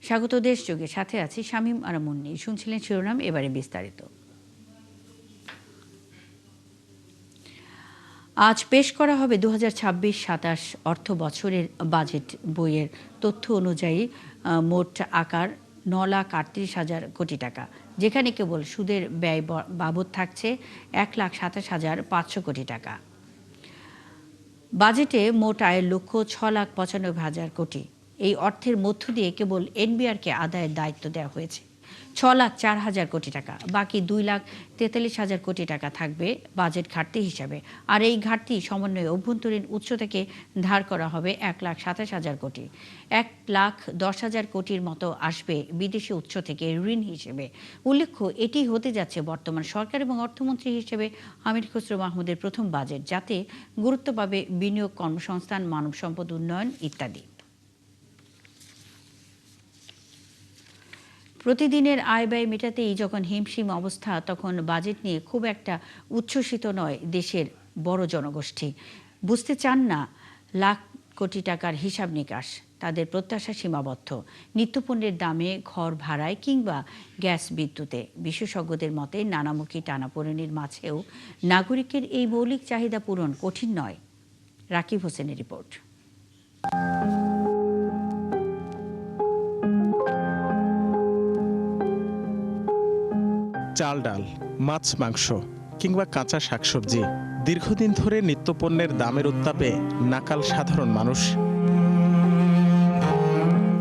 স্বাগত দেশযোগে, সাথে আছি শামীম আর মুন্নি। শুনছিলেন শিরোনাম, এবারে বিস্তারিত। আজ পেশ করা হবে 2026-27 অর্থ বছরের বাজেট বইয়ের তথ্য অনুযায়ী মোট আকার 9,38,000 কোটি টাকা, যেখানে কেবল সুদের ব্যয় বাবদ থাকছে 1,27,500 কোটি টাকা। বাজেটে মোট আয়ের লক্ষ্য 6,95,000 কোটি। এই অর্থের মধ্য দিয়ে কেবল এনবিআরকে আদায়ের দায়িত্ব দেওয়া হয়েছে 6,04,000 কোটি টাকা। বাকি 2,43,000 কোটি টাকা থাকবে বাজেট ঘাটতি হিসাবে। আর এই ঘাটতি সমন্বয়ে অভ্যন্তরীণ উৎস থেকে ধার করা হবে 1,27,000 কোটি। 1,10,000 কোটির মতো আসবে বিদেশি উৎস থেকে ঋণ হিসেবে। উল্লেখ্য, এটি হতে যাচ্ছে বর্তমান সরকার এবং অর্থমন্ত্রী হিসেবে আমির খসরু মাহমুদের প্রথম বাজেট, যাতে গুরুত্ব পাবে বিনিয়োগ, কর্মসংস্থান, মানব সম্পদ উন্নয়ন ইত্যাদি। প্রতিদিনের আয় ব্যয় মেটাতেই যখন হিমশিম অবস্থা, তখন বাজেট নিয়ে খুব একটা উচ্ছ্বসিত নয় দেশের বড় জনগোষ্ঠী। বুঝতে চান না লাখ কোটি টাকার হিসাব নিকাশ। তাদের প্রত্যাশা সীমাবদ্ধ নিত্যপণ্যের দামে, ঘর ভাড়ায় কিংবা গ্যাস বিদ্যুতে। বিশেষজ্ঞদের মতে নানামুখী টানাপোড়েনের মাঝেও নাগরিকের এই মৌলিক চাহিদা পূরণ কঠিন নয়। রাকিব হোসেনের রিপোর্ট। চাল, ডাল, মাছ, মাংস কিংবা কাঁচা শাকসবজি, দীর্ঘদিন ধরে নিত্যপণ্যের দামের উত্তাপে নাকাল সাধারণ মানুষ।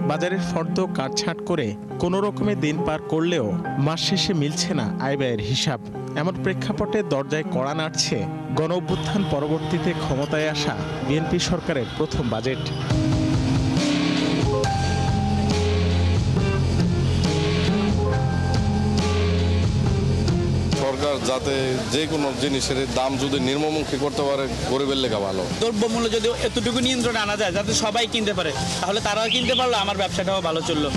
বাজারের ফর্দ কাটছাঁট করে কোনো রকমে দিন পার করলেও মাস শেষে মিলছে না আয় ব্যয়ের হিসাব। এমন প্রেক্ষাপটে দরজায় কড়া নাড়ছে গণ অভ্যুত্থান পরবর্তীতে ক্ষমতায় আসা বিএনপি সরকারের প্রথম বাজেট। সরকার যাতে যে কোনো জিনিসের দাম যদি নিম্নমুখী করতে পারে, গরিবের লেখা ভালো। দ্রব্যমূল্য যদি এতটুকু নিয়ন্ত্রণে আনা যায় যাতে সবাই কিনতে পারে, তাহলে তারাও কিনতে পারলো, আমার ব্যবসাটাও ভালো চললো।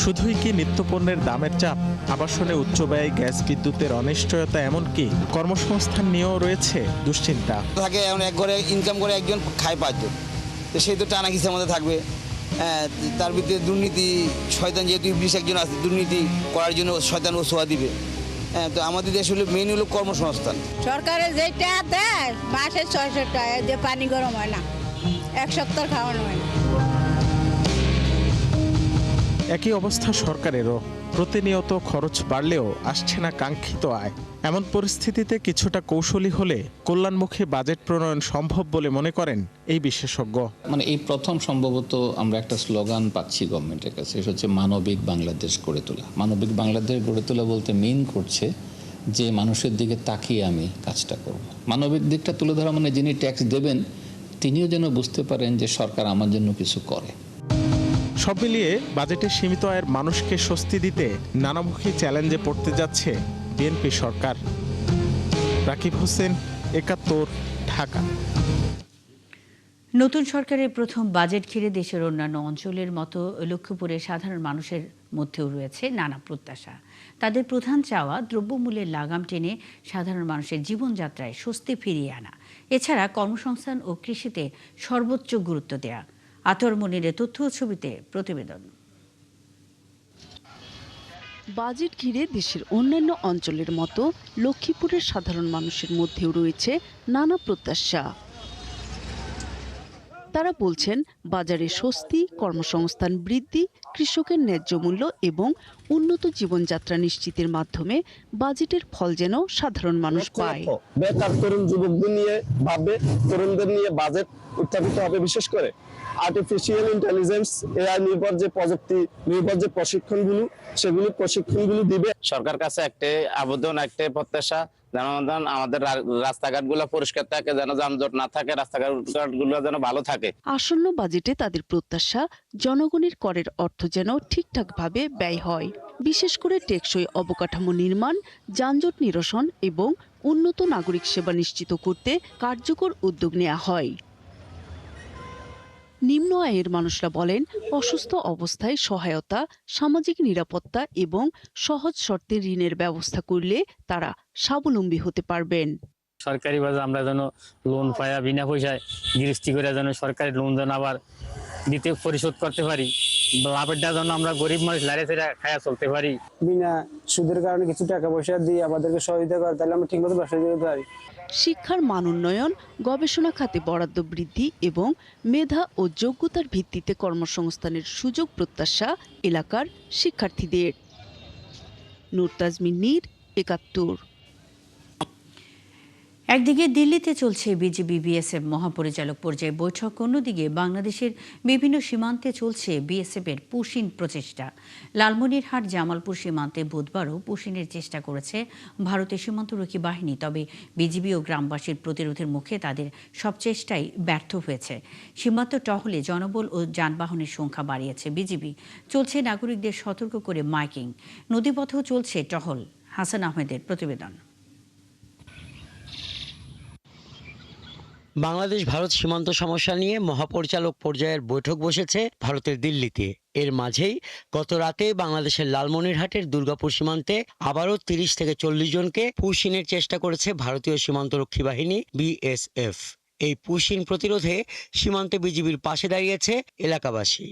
শুধুই কি নিত্যপণ্যের দামের চাপ, আবাসনে উচ্চ ব্যয়, গ্যাস বিদ্যুতের অনিশ্চয়তা, এমনকি কর্মসংস্থান নিয়েও রয়েছে দুশ্চিন্তা। থাকে এমন এক ঘরে ইনকাম করে একজন খায় 5 জন, তো সেই তো টানা কিসের মধ্যে থাকবে। তার ভিতরে দুর্নীতি, শয়তান যেহেতু ইবলিশ একজন আছে, দুর্নীতি করার জন্য শয়তান ও ছোঁয়া দিবে। তো আমাদের দেশ হলো মেইন হলো কর্মসংস্থান। সরকারের যেটা দেয় মাসে 600 টাকা দিয়ে পানি গরম হয় না, 1 সপ্তাহ খাওয়ানো হয় না। একই অবস্থা সরকারেরও। প্রতিনিয়ত খরচ বাড়লেও আসছে না কাঙ্ক্ষিত আয়। এমন পরিস্থিতিতে কিছুটা কৌশলী হলে কল্যাণমুখী বাজেট প্রণয়ন সম্ভব বলে মনে করেন এই বিশেষজ্ঞ। মানে এই প্রথম সম্ভবত আমরা একটা স্লোগান পাচ্ছি গভর্নমেন্টের কাছে, সেটা হচ্ছে মানবিক বাংলাদেশ গড়ে তোলা। মানবিক বাংলাদেশ গড়ে তোলা বলতে মিন করছে যে মানুষের দিকে তাকিয়ে আমি কাজটা করব। মানবিক দিকটা তুলে ধরা মানে যিনি ট্যাক্স দেবেন তিনিও যেন বুঝতে পারেন যে সরকার আমার জন্য কিছু করে। সব মিলিয়ে বাজেটে সীমিত আয়ের মানুষকে স্বস্তি দিতে নানামুখী চ্যালেঞ্জে পড়তে যাচ্ছে বিএনপি সরকার। রাকিব হোসেন, 71, ঢাকা। নতুন সরকারের প্রথম বাজেট ঘিরে দেশের অন্যান্য অঞ্চলের মতো লক্ষ্মীপুরের সাধারণ মানুষের মধ্যেও রয়েছে নানা প্রত্যাশা। তাদের প্রধান চাওয়া দ্রব্যমূল্যের লাগাম টেনে সাধারণ মানুষের জীবনযাত্রায় স্বস্তি ফিরিয়ে আনা। এছাড়া কর্মসংস্থান ও কৃষিতে সর্বোচ্চ গুরুত্ব দেয়া। আতর মনিরের তথ্য ছবিতে প্রতিবেদন। বাজেট ঘিরে দেশের অন্যান্য অঞ্চলের মতো লক্ষ্মীপুরের সাধারণ মানুষের মধ্যেও রয়েছে নানা প্রত্যাশা। তারা বলছেন বাজারে স্বস্তি, কর্মসংস্থান বৃদ্ধি, কৃষকের ন্যায্য মূল্য এবং উন্নত জীবনযাত্রা নিশ্চিতের মাধ্যমে বাজেটের ফল যেন সাধারণ মানুষ পায়। বেকার তরুণ যুবকদের নিয়ে ভাববে, তরুণদের নিয়ে বাজেট উত্থাপিত হবে। বিশেষ করে আর্টিফিশিয়াল ইন্টেলিজেন্স, এআই নির্ভর যে প্রযুক্তি নির্ভর যে প্রশিক্ষণগুলো দিবে। সরকার কাছে একটা আবেদন, একটা প্রত্যাশা, যেন আমাদের রাস্তাঘাট গুলো পরিষ্কার থাকে, যেন যানজট না থাকে, রাস্তাঘাট গুলো যেন ভালো থাকে। আসন্ন বাজেটে তাদের প্রত্যাশা জনগণের করের অর্থ যেন ঠিকঠাকভাবে ব্যয় হয়। বিশেষ করে টেকসই অবকাঠামো নির্মাণ, যানজট নিরসন এবং উন্নত নাগরিক সেবা নিশ্চিত করতে কার্যকর উদ্যোগ নেওয়া হয়। নিম্ন আয়ের মানুষরা বলেন অসুস্থ অবস্থায় সহায়তা, সামাজিক নিরাপত্তা এবং সহজ শর্তে ঋণের ব্যবস্থা করলে তারা স্বাবলম্বী হতে পারবেন। সরকারিভাবে আমরা যেন লোন পাই, বিনা পয়সায় গৃহস্থী করে যেন সরকারি লোন যেন আবার দিতে পরিশোধ করতে পারি, লাভেরটা যেন আমরা গরিব মানুষ লারে সেটা খায়া চলতে পারি। বিনা সুদের কারণে কিছু টাকা পয়সা দিয়ে আমাদেরকে সহযোগিতা করে, তাহলে আমরা ঠিকমতো ব্যবসা করতে পারি। শিক্ষার মান উন্নয়ন, গবেষণা খাতে বরাদ্দ বৃদ্ধি এবং মেধা ও যোগ্যতার ভিত্তিতে কর্মসংস্থানের সুযোগ প্রত্যাশা এলাকার শিক্ষার্থীদের। নূর তাজমিন নীর, ৭১। একদিকে দিল্লিতে চলছে বিজিবি বিএসএফ মহাপরিচালক পর্যায়ে বৈঠক, অন্যদিকে বাংলাদেশের বিভিন্ন সীমান্তে চলছে বিএসএফের পুশিন প্রচেষ্টা। লালমনিরহাট জামালপুর সীমান্তে বুধবারও পুশিনের চেষ্টা করেছে ভারতের সীমান্তরক্ষী বাহিনী, তবে বিজিবি ও গ্রামবাসীর প্রতিরোধের মুখে তাদের সব চেষ্টাই ব্যর্থ হয়েছে। সীমান্ত টহলে জনবল ও যানবাহনের সংখ্যা বাড়িয়েছে বিজিবি। চলছে নাগরিকদের সতর্ক করে মাইকিং। নদীপথেও চলছে টহল। হাসান আহমেদের প্রতিবেদন। বাংলাদেশ ভারত সীমান্ত সমস্যা নিয়ে মহাপরিচালক পর্যায়ের বৈঠক বসেছে ভারতের দিল্লিতে। এর মাঝেই গত রাতে বাংলাদেশের লালমনিরহাটের দুর্গাপুর সীমান্তে আবারও ৩০ থেকে ৪০ জনকে পুশিনের চেষ্টা করেছে ভারতীয় সীমান্তরক্ষী বাহিনী বিএসএফ। এই পুশিন প্রতিরোধে সীমান্তে বিজিবির পাশে দাঁড়িয়েছে এলাকাবাসী।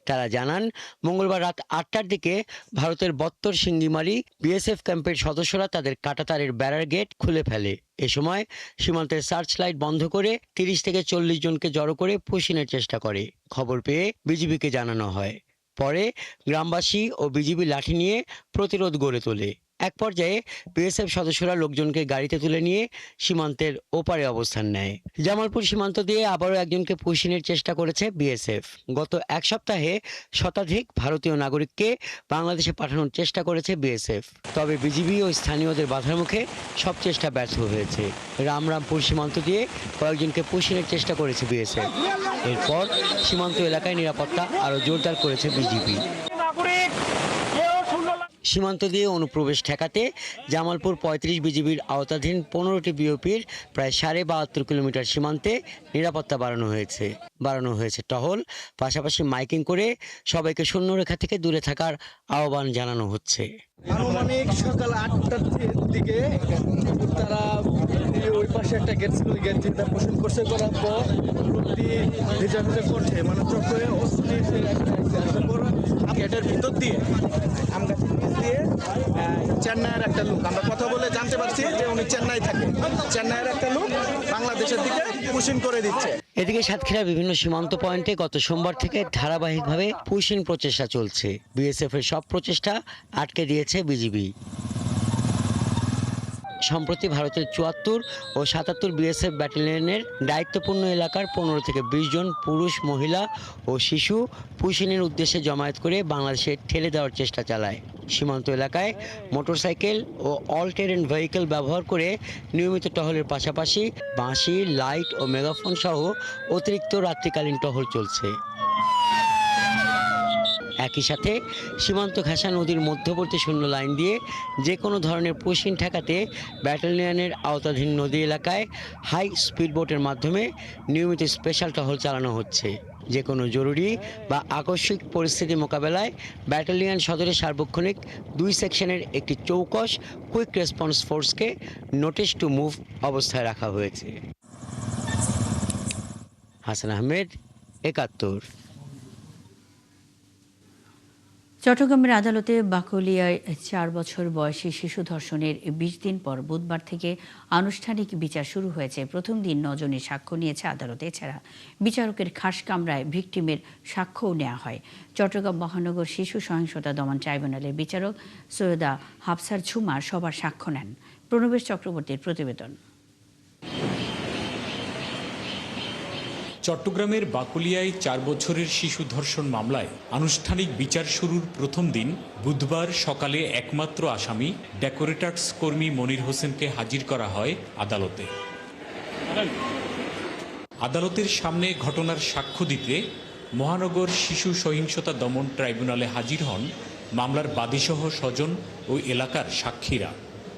তারা জানান, মঙ্গলবার রাত ৮টার দিকে ভারতের বত্তর সিঙ্গিমারি বিএসএফ ক্যাম্পের সদস্যরা তাদের কাঁটাতারের ব্যারার গেট খুলে ফেলে। এ সময় সীমান্তের সার্চ লাইট বন্ধ করে ৩০ থেকে ৪০ জনকে জড়ো করে পুশিনের চেষ্টা করে। খবর পেয়ে বিজিবিকে জানানো হয়। পরে গ্রামবাসী ও বিজিবি লাঠি নিয়ে প্রতিরোধ গড়ে তোলে। এক পর্যায়ে বিএসএফ সদস্যরা লোকজনকে গাড়িতে তুলে নিয়ে সীমান্তের ওপারে অবস্থান নেয়। জামালপুর সীমান্ত দিয়ে আবারও একজনকে পুশিনের চেষ্টা করেছে বিএসএফ। গত এক সপ্তাহে শতাধিক ভারতীয় নাগরিককে বাংলাদেশে পাঠানোর চেষ্টা করেছে বিএসএফ, তবে বিজিবি ও স্থানীয়দের বাধার মুখে সব চেষ্টা ব্যর্থ হয়েছে। রামরামপুর সীমান্ত দিয়ে কয়েকজনকে পুশিনের চেষ্টা করেছে বিএসএফ। এরপর সীমান্ত এলাকায় নিরাপত্তা আরও জোরদার করেছে বিজিবি। সীমান্ত দিয়ে অনুপ্রবেশ ঠেকাতে জামালপুর ৩৫ বিজিবির আওতাধীন ১৫টি বিওপির প্রায় ৭২ কিলোমিটার সীমান্তে নিরাপত্তা বাড়ানো হয়েছে টহল, পাশাপাশি মাইকিং করে সবাইকে শূন্যরেখা থেকে দূরে থাকার আহ্বান জানানো হচ্ছে। আনুমানিক সকাল ৮টার দিকে তারা ওই পাশে একটা গেট ছিল, গেট দিয়ে পোষণ করছে, করার পর লোকটি ভেজা করছে, মানে চক্রে গেটের ভিতর দিয়ে আমগাছের নিচ দিয়ে চেন্নাইয়ের একটা লোক, আমরা কথা বলে জানতে পারছি যে উনি চেন্নাই থাকে, চেন্নাইয়ের একটা লোক বাংলাদেশের দিকে পুশিং করে দিচ্ছে। এদিকে সাতক্ষীরার বিভিন্ন সীমান্ত পয়েন্টে গত সোমবার থেকে ধারাবাহিকভাবে পুশিং প্রচেষ্টা চলছে। বিএসএফ এর সব প্রচেষ্টা আটকে দিয়েছে বিজিবি। সম্প্রতি ভারতের ৭৪ ও ৭৭ বিএসএফ ব্যাটালিয়নের দায়িত্বপূর্ণ এলাকার ১৫ থেকে ২০ জন পুরুষ, মহিলা ও শিশু পুশিনের উদ্দেশ্যে জমায়েত করে বাংলাদেশে ঠেলে দেওয়ার চেষ্টা চালায়। সীমান্ত এলাকায় মোটরসাইকেল ও অল টেরেন ভেহিকেল ব্যবহার করে নিয়মিত টহলের পাশাপাশি বাঁশি, লাইট ও মেগাফোন সহ অতিরিক্ত রাত্রিকালীন টহল চলছে। একই সাথে সীমান্ত ঘেঁষা নদীর মধ্যবর্তী শূন্য লাইন দিয়ে যে কোনো ধরনের পুশিং ঠেকাতে ব্যাটালিয়নের আওতাধীন নদী এলাকায় হাই স্পিড বোটের মাধ্যমে নিয়মিত স্পেশাল টহল চালানো হচ্ছে। যে কোনো জরুরি বা আকস্মিক পরিস্থিতি মোকাবেলায় ব্যাটালিয়ন সদরের সার্বক্ষণিক ২ সেকশনের একটি চৌকস কুইক রেসপন্স ফোর্সকে নোটিশ টু মুভ অবস্থায় রাখা হয়েছে। হাসান আহমেদ, ৭১। চট্টগ্রামের আদালতে বাকলিয়ায় ৪ বছর বয়সী শিশু ধর্ষণের ২০ দিন পর বুধবার থেকে আনুষ্ঠানিক বিচার শুরু হয়েছে। প্রথম দিন ৯ জনের সাক্ষ্য নিয়েছে আদালতে। এছাড়া বিচারকের খাস কামরায় ভিকটিমের সাক্ষ্যও নেওয়া হয়। চট্টগ্রাম মহানগর শিশু সহিংসতা দমন ট্রাইব্যুনালের বিচারক সৈয়দা হাফসার ঝুমার সবার সাক্ষ্য নেন। প্রণবেশ চক্রবর্তীর প্রতিবেদন। চট্টগ্রামের বাকলিয়ায় ৪ বছরের শিশু ধর্ষণ মামলায় আনুষ্ঠানিক বিচার শুরুর প্রথম দিন বুধবার সকালে একমাত্র আসামি ডেকোরেটার্স কর্মী মনির হোসেনকে হাজির করা হয় আদালতে। আদালতের সামনে ঘটনার সাক্ষ্য দিতে মহানগর শিশু সহিংসতা দমন ট্রাইব্যুনালে হাজির হন মামলার বাদীসহ স্বজন ও এলাকার সাক্ষীরা।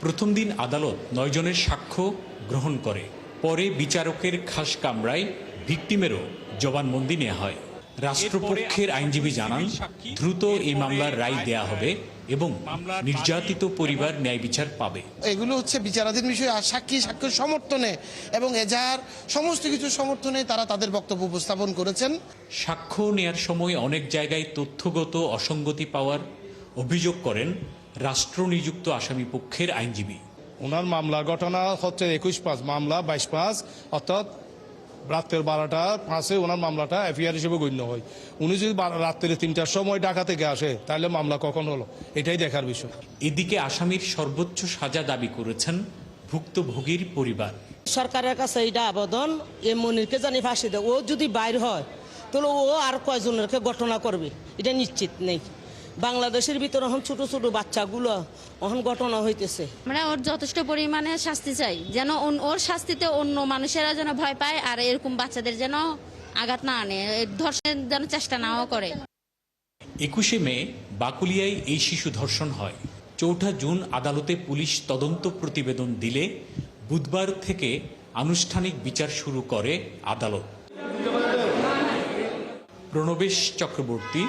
প্রথম দিন আদালত ৯ জনের সাক্ষ্য গ্রহণ করে। পরে বিচারকের খাস কামরায় ভিকটিমেরও জবানবন্দি নেওয়া হয়। রাষ্ট্রপক্ষের আইনজীবী জানান, দ্রুত এই মামলার রায় দেয়া হবে এবং নির্যাতিত পরিবার ন্যায় বিচার পাবে। এগুলো হচ্ছে বিচারাধীন বিষয়, আর সাক্ষীর সমর্থনে এবং এজাহার সমস্ত কিছু সমর্থনে তারা তাদের বক্তব্য উপস্থাপন করেছেন। সাক্ষ্য নেয়ার সময় অনেক জায়গায় তথ্যগত অসঙ্গতি পাওয়ার অভিযোগ করেন রাষ্ট্র নিযুক্ত আসামি পক্ষের আইনজীবী। ওনার মামলার ঘটনা হচ্ছে 21/5 মামলা 22/5, অর্থাৎ রাত্রের 12টা 5-এ ওনার মামলাটা এফআইআর হিসেবে গণ্য হয়। উনি যদি রাত্রে 3টার সময় ঢাকা থেকে আসে তাহলে মামলা কখন হলো, এটাই দেখার বিষয়। এদিকে আসামির সর্বোচ্চ সাজা দাবি করেছেন ভুক্তভোগীর পরিবার। সরকারের কাছে এটা আবেদন, এ মনিরকে জানি ফাঁসি দেয়। ও যদি বাইর হয় তাহলে ও আর কয়জনেরকে ঘটনা করবে এটা নিশ্চিত নেই। বাংলাদেশের ভিতরে এখন ছোট ছোট বাচ্চাগুলো এখন ঘটনা হইতেছে। আমরা ওর যথেষ্ট পরিমাণে শাস্তি চাই, যেন ওর শাস্তিতে অন্য মানুষেরা যেন ভয় পায়, আর এরকম বাচ্চাদের যেন আঘাত না আনে, ধর্ষণের যেন চেষ্টা নাও করে। 21শে মে বাকুলিয়ায় এই শিশু ধর্ষণ হয়। 4 জুন আদালতে পুলিশ তদন্ত প্রতিবেদন দিলে বুধবার থেকে আনুষ্ঠানিক বিচার শুরু করে আদালত। প্রণবেশ চক্রবর্তী,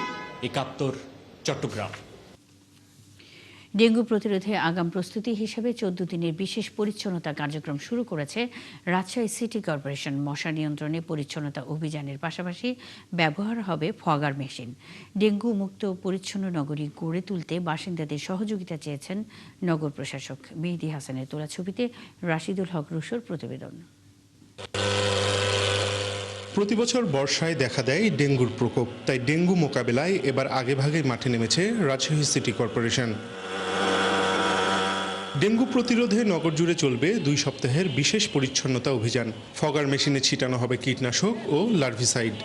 71, চট্টগ্রাম। ডেঙ্গু প্রতিরোধে আগাম প্রস্তুতি হিসেবে 14 দিনের বিশেষ পরিচ্ছন্নতা কার্যক্রম শুরু করেছে রাজশাহী সিটি কর্পোরেশন। মশা নিয়ন্ত্রণে পরিচ্ছন্নতা অভিযানের পাশাপাশি ব্যবহার হবে ফগার মেশিন। ডেঙ্গু মুক্ত পরিচ্ছন্ন নগরী গড়ে তুলতে বাসিন্দাদের সহযোগিতা চেয়েছেন নগর প্রশাসক। মেহেদী হাসানের তোলা ছবিতে রাশিদুল হক রুশোর প্রতিবেদন। প্রতিবছর বর্ষায় দেখা দেয় ডেঙ্গুর প্রকোপ, তাই ডেঙ্গু মোকাবেলায় এবার আগেভাগে মাঠে নেমেছে রাজশাহী সিটি কর্পোরেশন। ডেঙ্গু প্রতিরোধে নগর জুড়ে চলবে 2 সপ্তাহের বিশেষ পরিচ্ছন্নতা অভিযান। ফগার মেশিনে ছিটানো হবে কীটনাশক ও লার্ভিসাইড।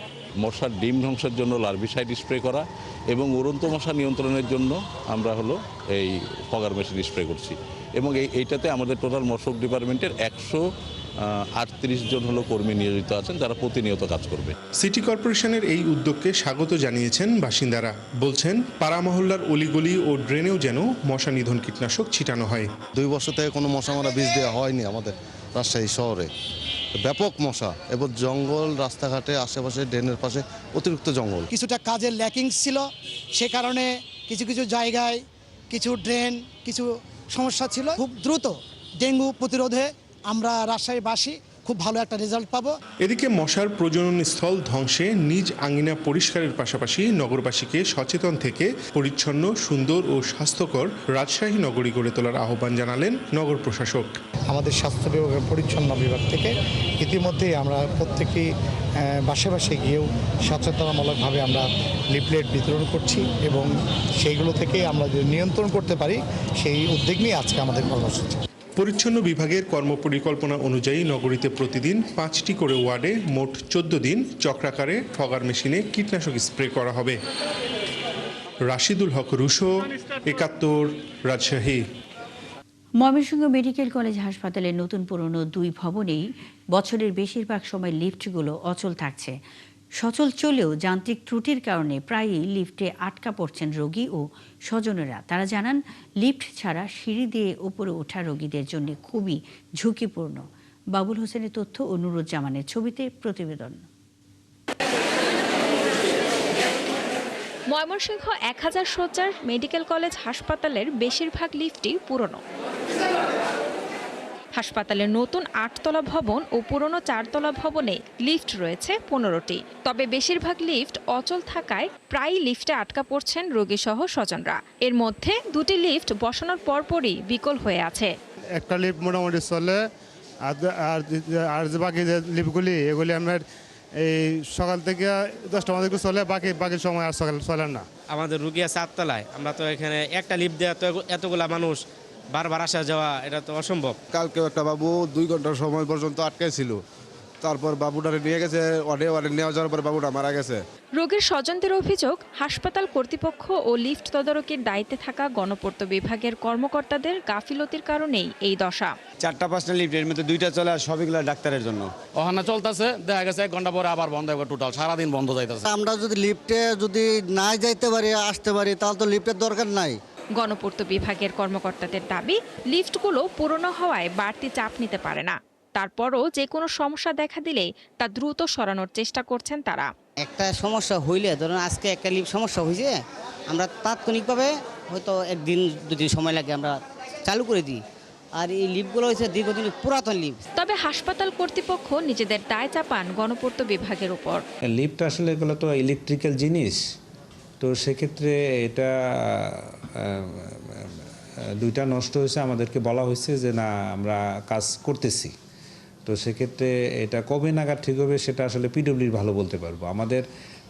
মশার ডিম ধ্বংসের জন্য লার্ভিসাইড স্প্রে করা এবং উড়ন্ত মশা নিয়ন্ত্রণের জন্য আমরা এই ফগার মেশিন স্প্রে করছি। এবং এইটাতে আমাদের টোটাল মশক ডিপার্টমেন্টের 138 জন কর্মী নিয়োজিত আছেন, যারা প্রতিনিয়ত কাজ করবে। সিটি কর্পোরেশনের এই উদ্যোগকে স্বাগত জানিয়েছেন বাসিন্দারা। বলছেন পাড়া মহল্লার অলিগলি ও ড্রেনেও যেন মশা নিধন কীটনাশক ছিটানো হয়। 2 বছর থেকে কোনো মশা মারা বীজ দেওয়া হয়নি আমাদের রাজশাহী শহরে। ব্যাপক মশা এবং জঙ্গল, রাস্তাঘাটে আশেপাশে ড্রেনের পাশে অতিরিক্ত জঙ্গল। কিছুটা কাজের ল্যাকিং ছিল, সে কারণে কিছু কিছু জায়গায় কিছু ড্রেন কিছু সমস্যা ছিল। খুব দ্রুত ডেঙ্গু প্রতিরোধে আমরা রাজশাহীবাসী খুব ভালো একটা রেজাল্ট পাবো। এদিকে মশার প্রজনন স্থল ধ্বংসে নিজ আঙিনা পরিষ্কারের পাশাপাশি নগরবাসীকে সচেতন থেকে পরিচ্ছন্ন, সুন্দর ও স্বাস্থ্যকর রাজশাহী নগরী গড়ে তোলার আহ্বান জানালেন নগর প্রশাসক। আমাদের স্বাস্থ্য বিভাগের পরিচ্ছন্ন বিভাগ থেকে ইতিমধ্যেই আমরা প্রত্যেকেই বাসে বাসে গিয়েও সচেতনামূলকভাবে আমরা লিফলেট বিতরণ করছি এবং সেইগুলো থেকে আমরা যদি নিয়ন্ত্রণ করতে পারি সেই উদ্যোগ নিয়ে আজকে আমাদের কর্মসূচি। পরিচ্ছন্ন বিভাগের কর্মপরিকল্পনা অনুযায়ী নগরীতে প্রতিদিন 5টি করে ওয়ার্ডে মোট 14 দিন চক্রাকারে ফগার মেশিনে কীটনাশক স্প্রে করা হবে। রাশিদুল হক রুশো, 71, রাজশাহী। ময়মনসিংহ মেডিকেল কলেজ হাসপাতালের নতুন পুরনো 2 ভবনেই বছরের বেশিরভাগ সময় লিফটগুলো অচল থাকছে। সচল চলেও যান্ত্রিক ত্রুটির কারণে প্রায়ই লিফটে আটকা পড়ছেন রোগী ও স্বজনেরা। তারা জানান লিফট ছাড়া সিঁড়ি দিয়ে উপরে ওঠা রোগীদের জন্য খুবই ঝুঁকিপূর্ণ। বাবুল হোসেনের তথ্য ও নুরুজ্জামানের ছবিতে প্রতিবেদন। ময়মনসিংহ 1000 শয্যার মেডিকেল কলেজ হাসপাতালের বেশিরভাগ লিফটই পুরনো। হাসপাতালের নতুন 8তলা ভবন ও পুরনো 4তলা ভবনে লিফট রয়েছে 15টি। তবে বেশিরভাগ লিফট অচল থাকায় প্রায়ই লিফটে আটকা পড়ছেন রোগীসহ স্বজনরা। এর মধ্যে 2টি লিফট বসানোর পরপরই বিকল হয়ে আছে। একটা লিফট মোটামুটি চলে, আর যে বাকি যে লিফটগুলি এগুলি আমার এই সকাল থেকে 10টা মধ্যে চলে, বাকি সময় আর সকাল চলে না। আমাদের রুগী আছে 8তলায়, আমরা তো এখানে একটা লিফট দেওয়া তো এতগুলা মানুষ বারবার আসা যাওয়া এটা তো অসম্ভব। কালকেও একটা বাবু 2 ঘন্টার সময় পর্যন্ত আটকে ছিল, তারপর বাবুটারে নিয়ে গেছে ওয়ার্ডে নেওয়া যাওয়ার পর বাবুটা মারা গেছে। রোগীর স্বজনদের অভিযোগ, হাসপাতাল কর্তৃপক্ষ ও লিফট তদারকির দায়িত্বে থাকা গণপূর্ত বিভাগের কর্মকর্তাদের গাফিলতির কারণেই এই দশা। 4টা-5টা লিফটের মধ্যে 2টা চলে আর সবগুলো ডাক্তারের জন্য। ওখানে চলতেছে, দেখা গেছে 1 ঘন্টা পরে আবার বন্ধ হবে, টোটাল সারাদিন বন্ধ যাইতেছে। আমরা যদি লিফটে না যাইতে পারি, আসতে পারি, তাহলে তো লিফটের দরকার নাই। গণপূর্ত বিভাগের কর্মকর্তাদের দাবি, লিফটগুলো পুরনো হওয়ায় বাড়তি চাপ নিতে পারে না। তারপরও যে কোনো সমস্যা দেখা দিলে তা দ্রুত সরানোর চেষ্টা করছেন তারা। একটা সমস্যা হইলে ধরুন আজকে একটা লিফট সমস্যা হয়েছে, আমরা তাৎক্ষণিকভাবে হয়তো একদিন দুদিন সময় লাগে আমরা চালু করে দিই। আর এই লিফটগুলো হচ্ছে দীর্ঘদিন পুরাতন লিফট। তবে হাসপাতাল কর্তৃপক্ষ নিজেদের দায় চাপান গণপূর্ত বিভাগের উপর। লিফট আসলে এগুলো তো ইলেকট্রিক্যাল জিনিস, তো সেক্ষেত্রে এটা দুইটা নষ্ট হয়েছে, আমাদেরকে বলা হয়েছে যে না আমরা কাজ করতেছি। তো সেক্ষেত্রে এটা কবে নাগাদ ঠিক হবে সেটা আসলে পিডব্লিউডি ভালো বলতে পারবো। আমাদের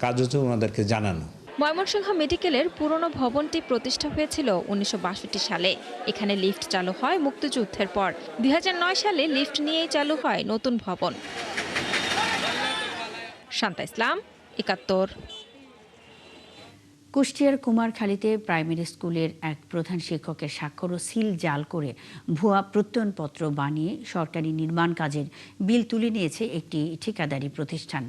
কাজ হচ্ছে ওনাদেরকে জানানো। ময়মনসিংহ মেডিকেলের পুরনো ভবনটি প্রতিষ্ঠা হয়েছিল 1962 সালে। এখানে লিফট চালু হয় মুক্তিযুদ্ধের পর। 2009 সালে লিফট নিয়েই চালু হয় নতুন ভবন। শান্তা ইসলাম, 71। কুষ্টিয়ার কুমারখালীতে প্রাইমারি স্কুলের এক প্রধান শিক্ষকের স্বাক্ষর ও সিল জাল করে ভুয়া প্রত্যয়নপত্র বানিয়ে সরকারি নির্মাণ কাজের বিল তুলে নিয়েছে একটি ঠিকাদারি প্রতিষ্ঠান।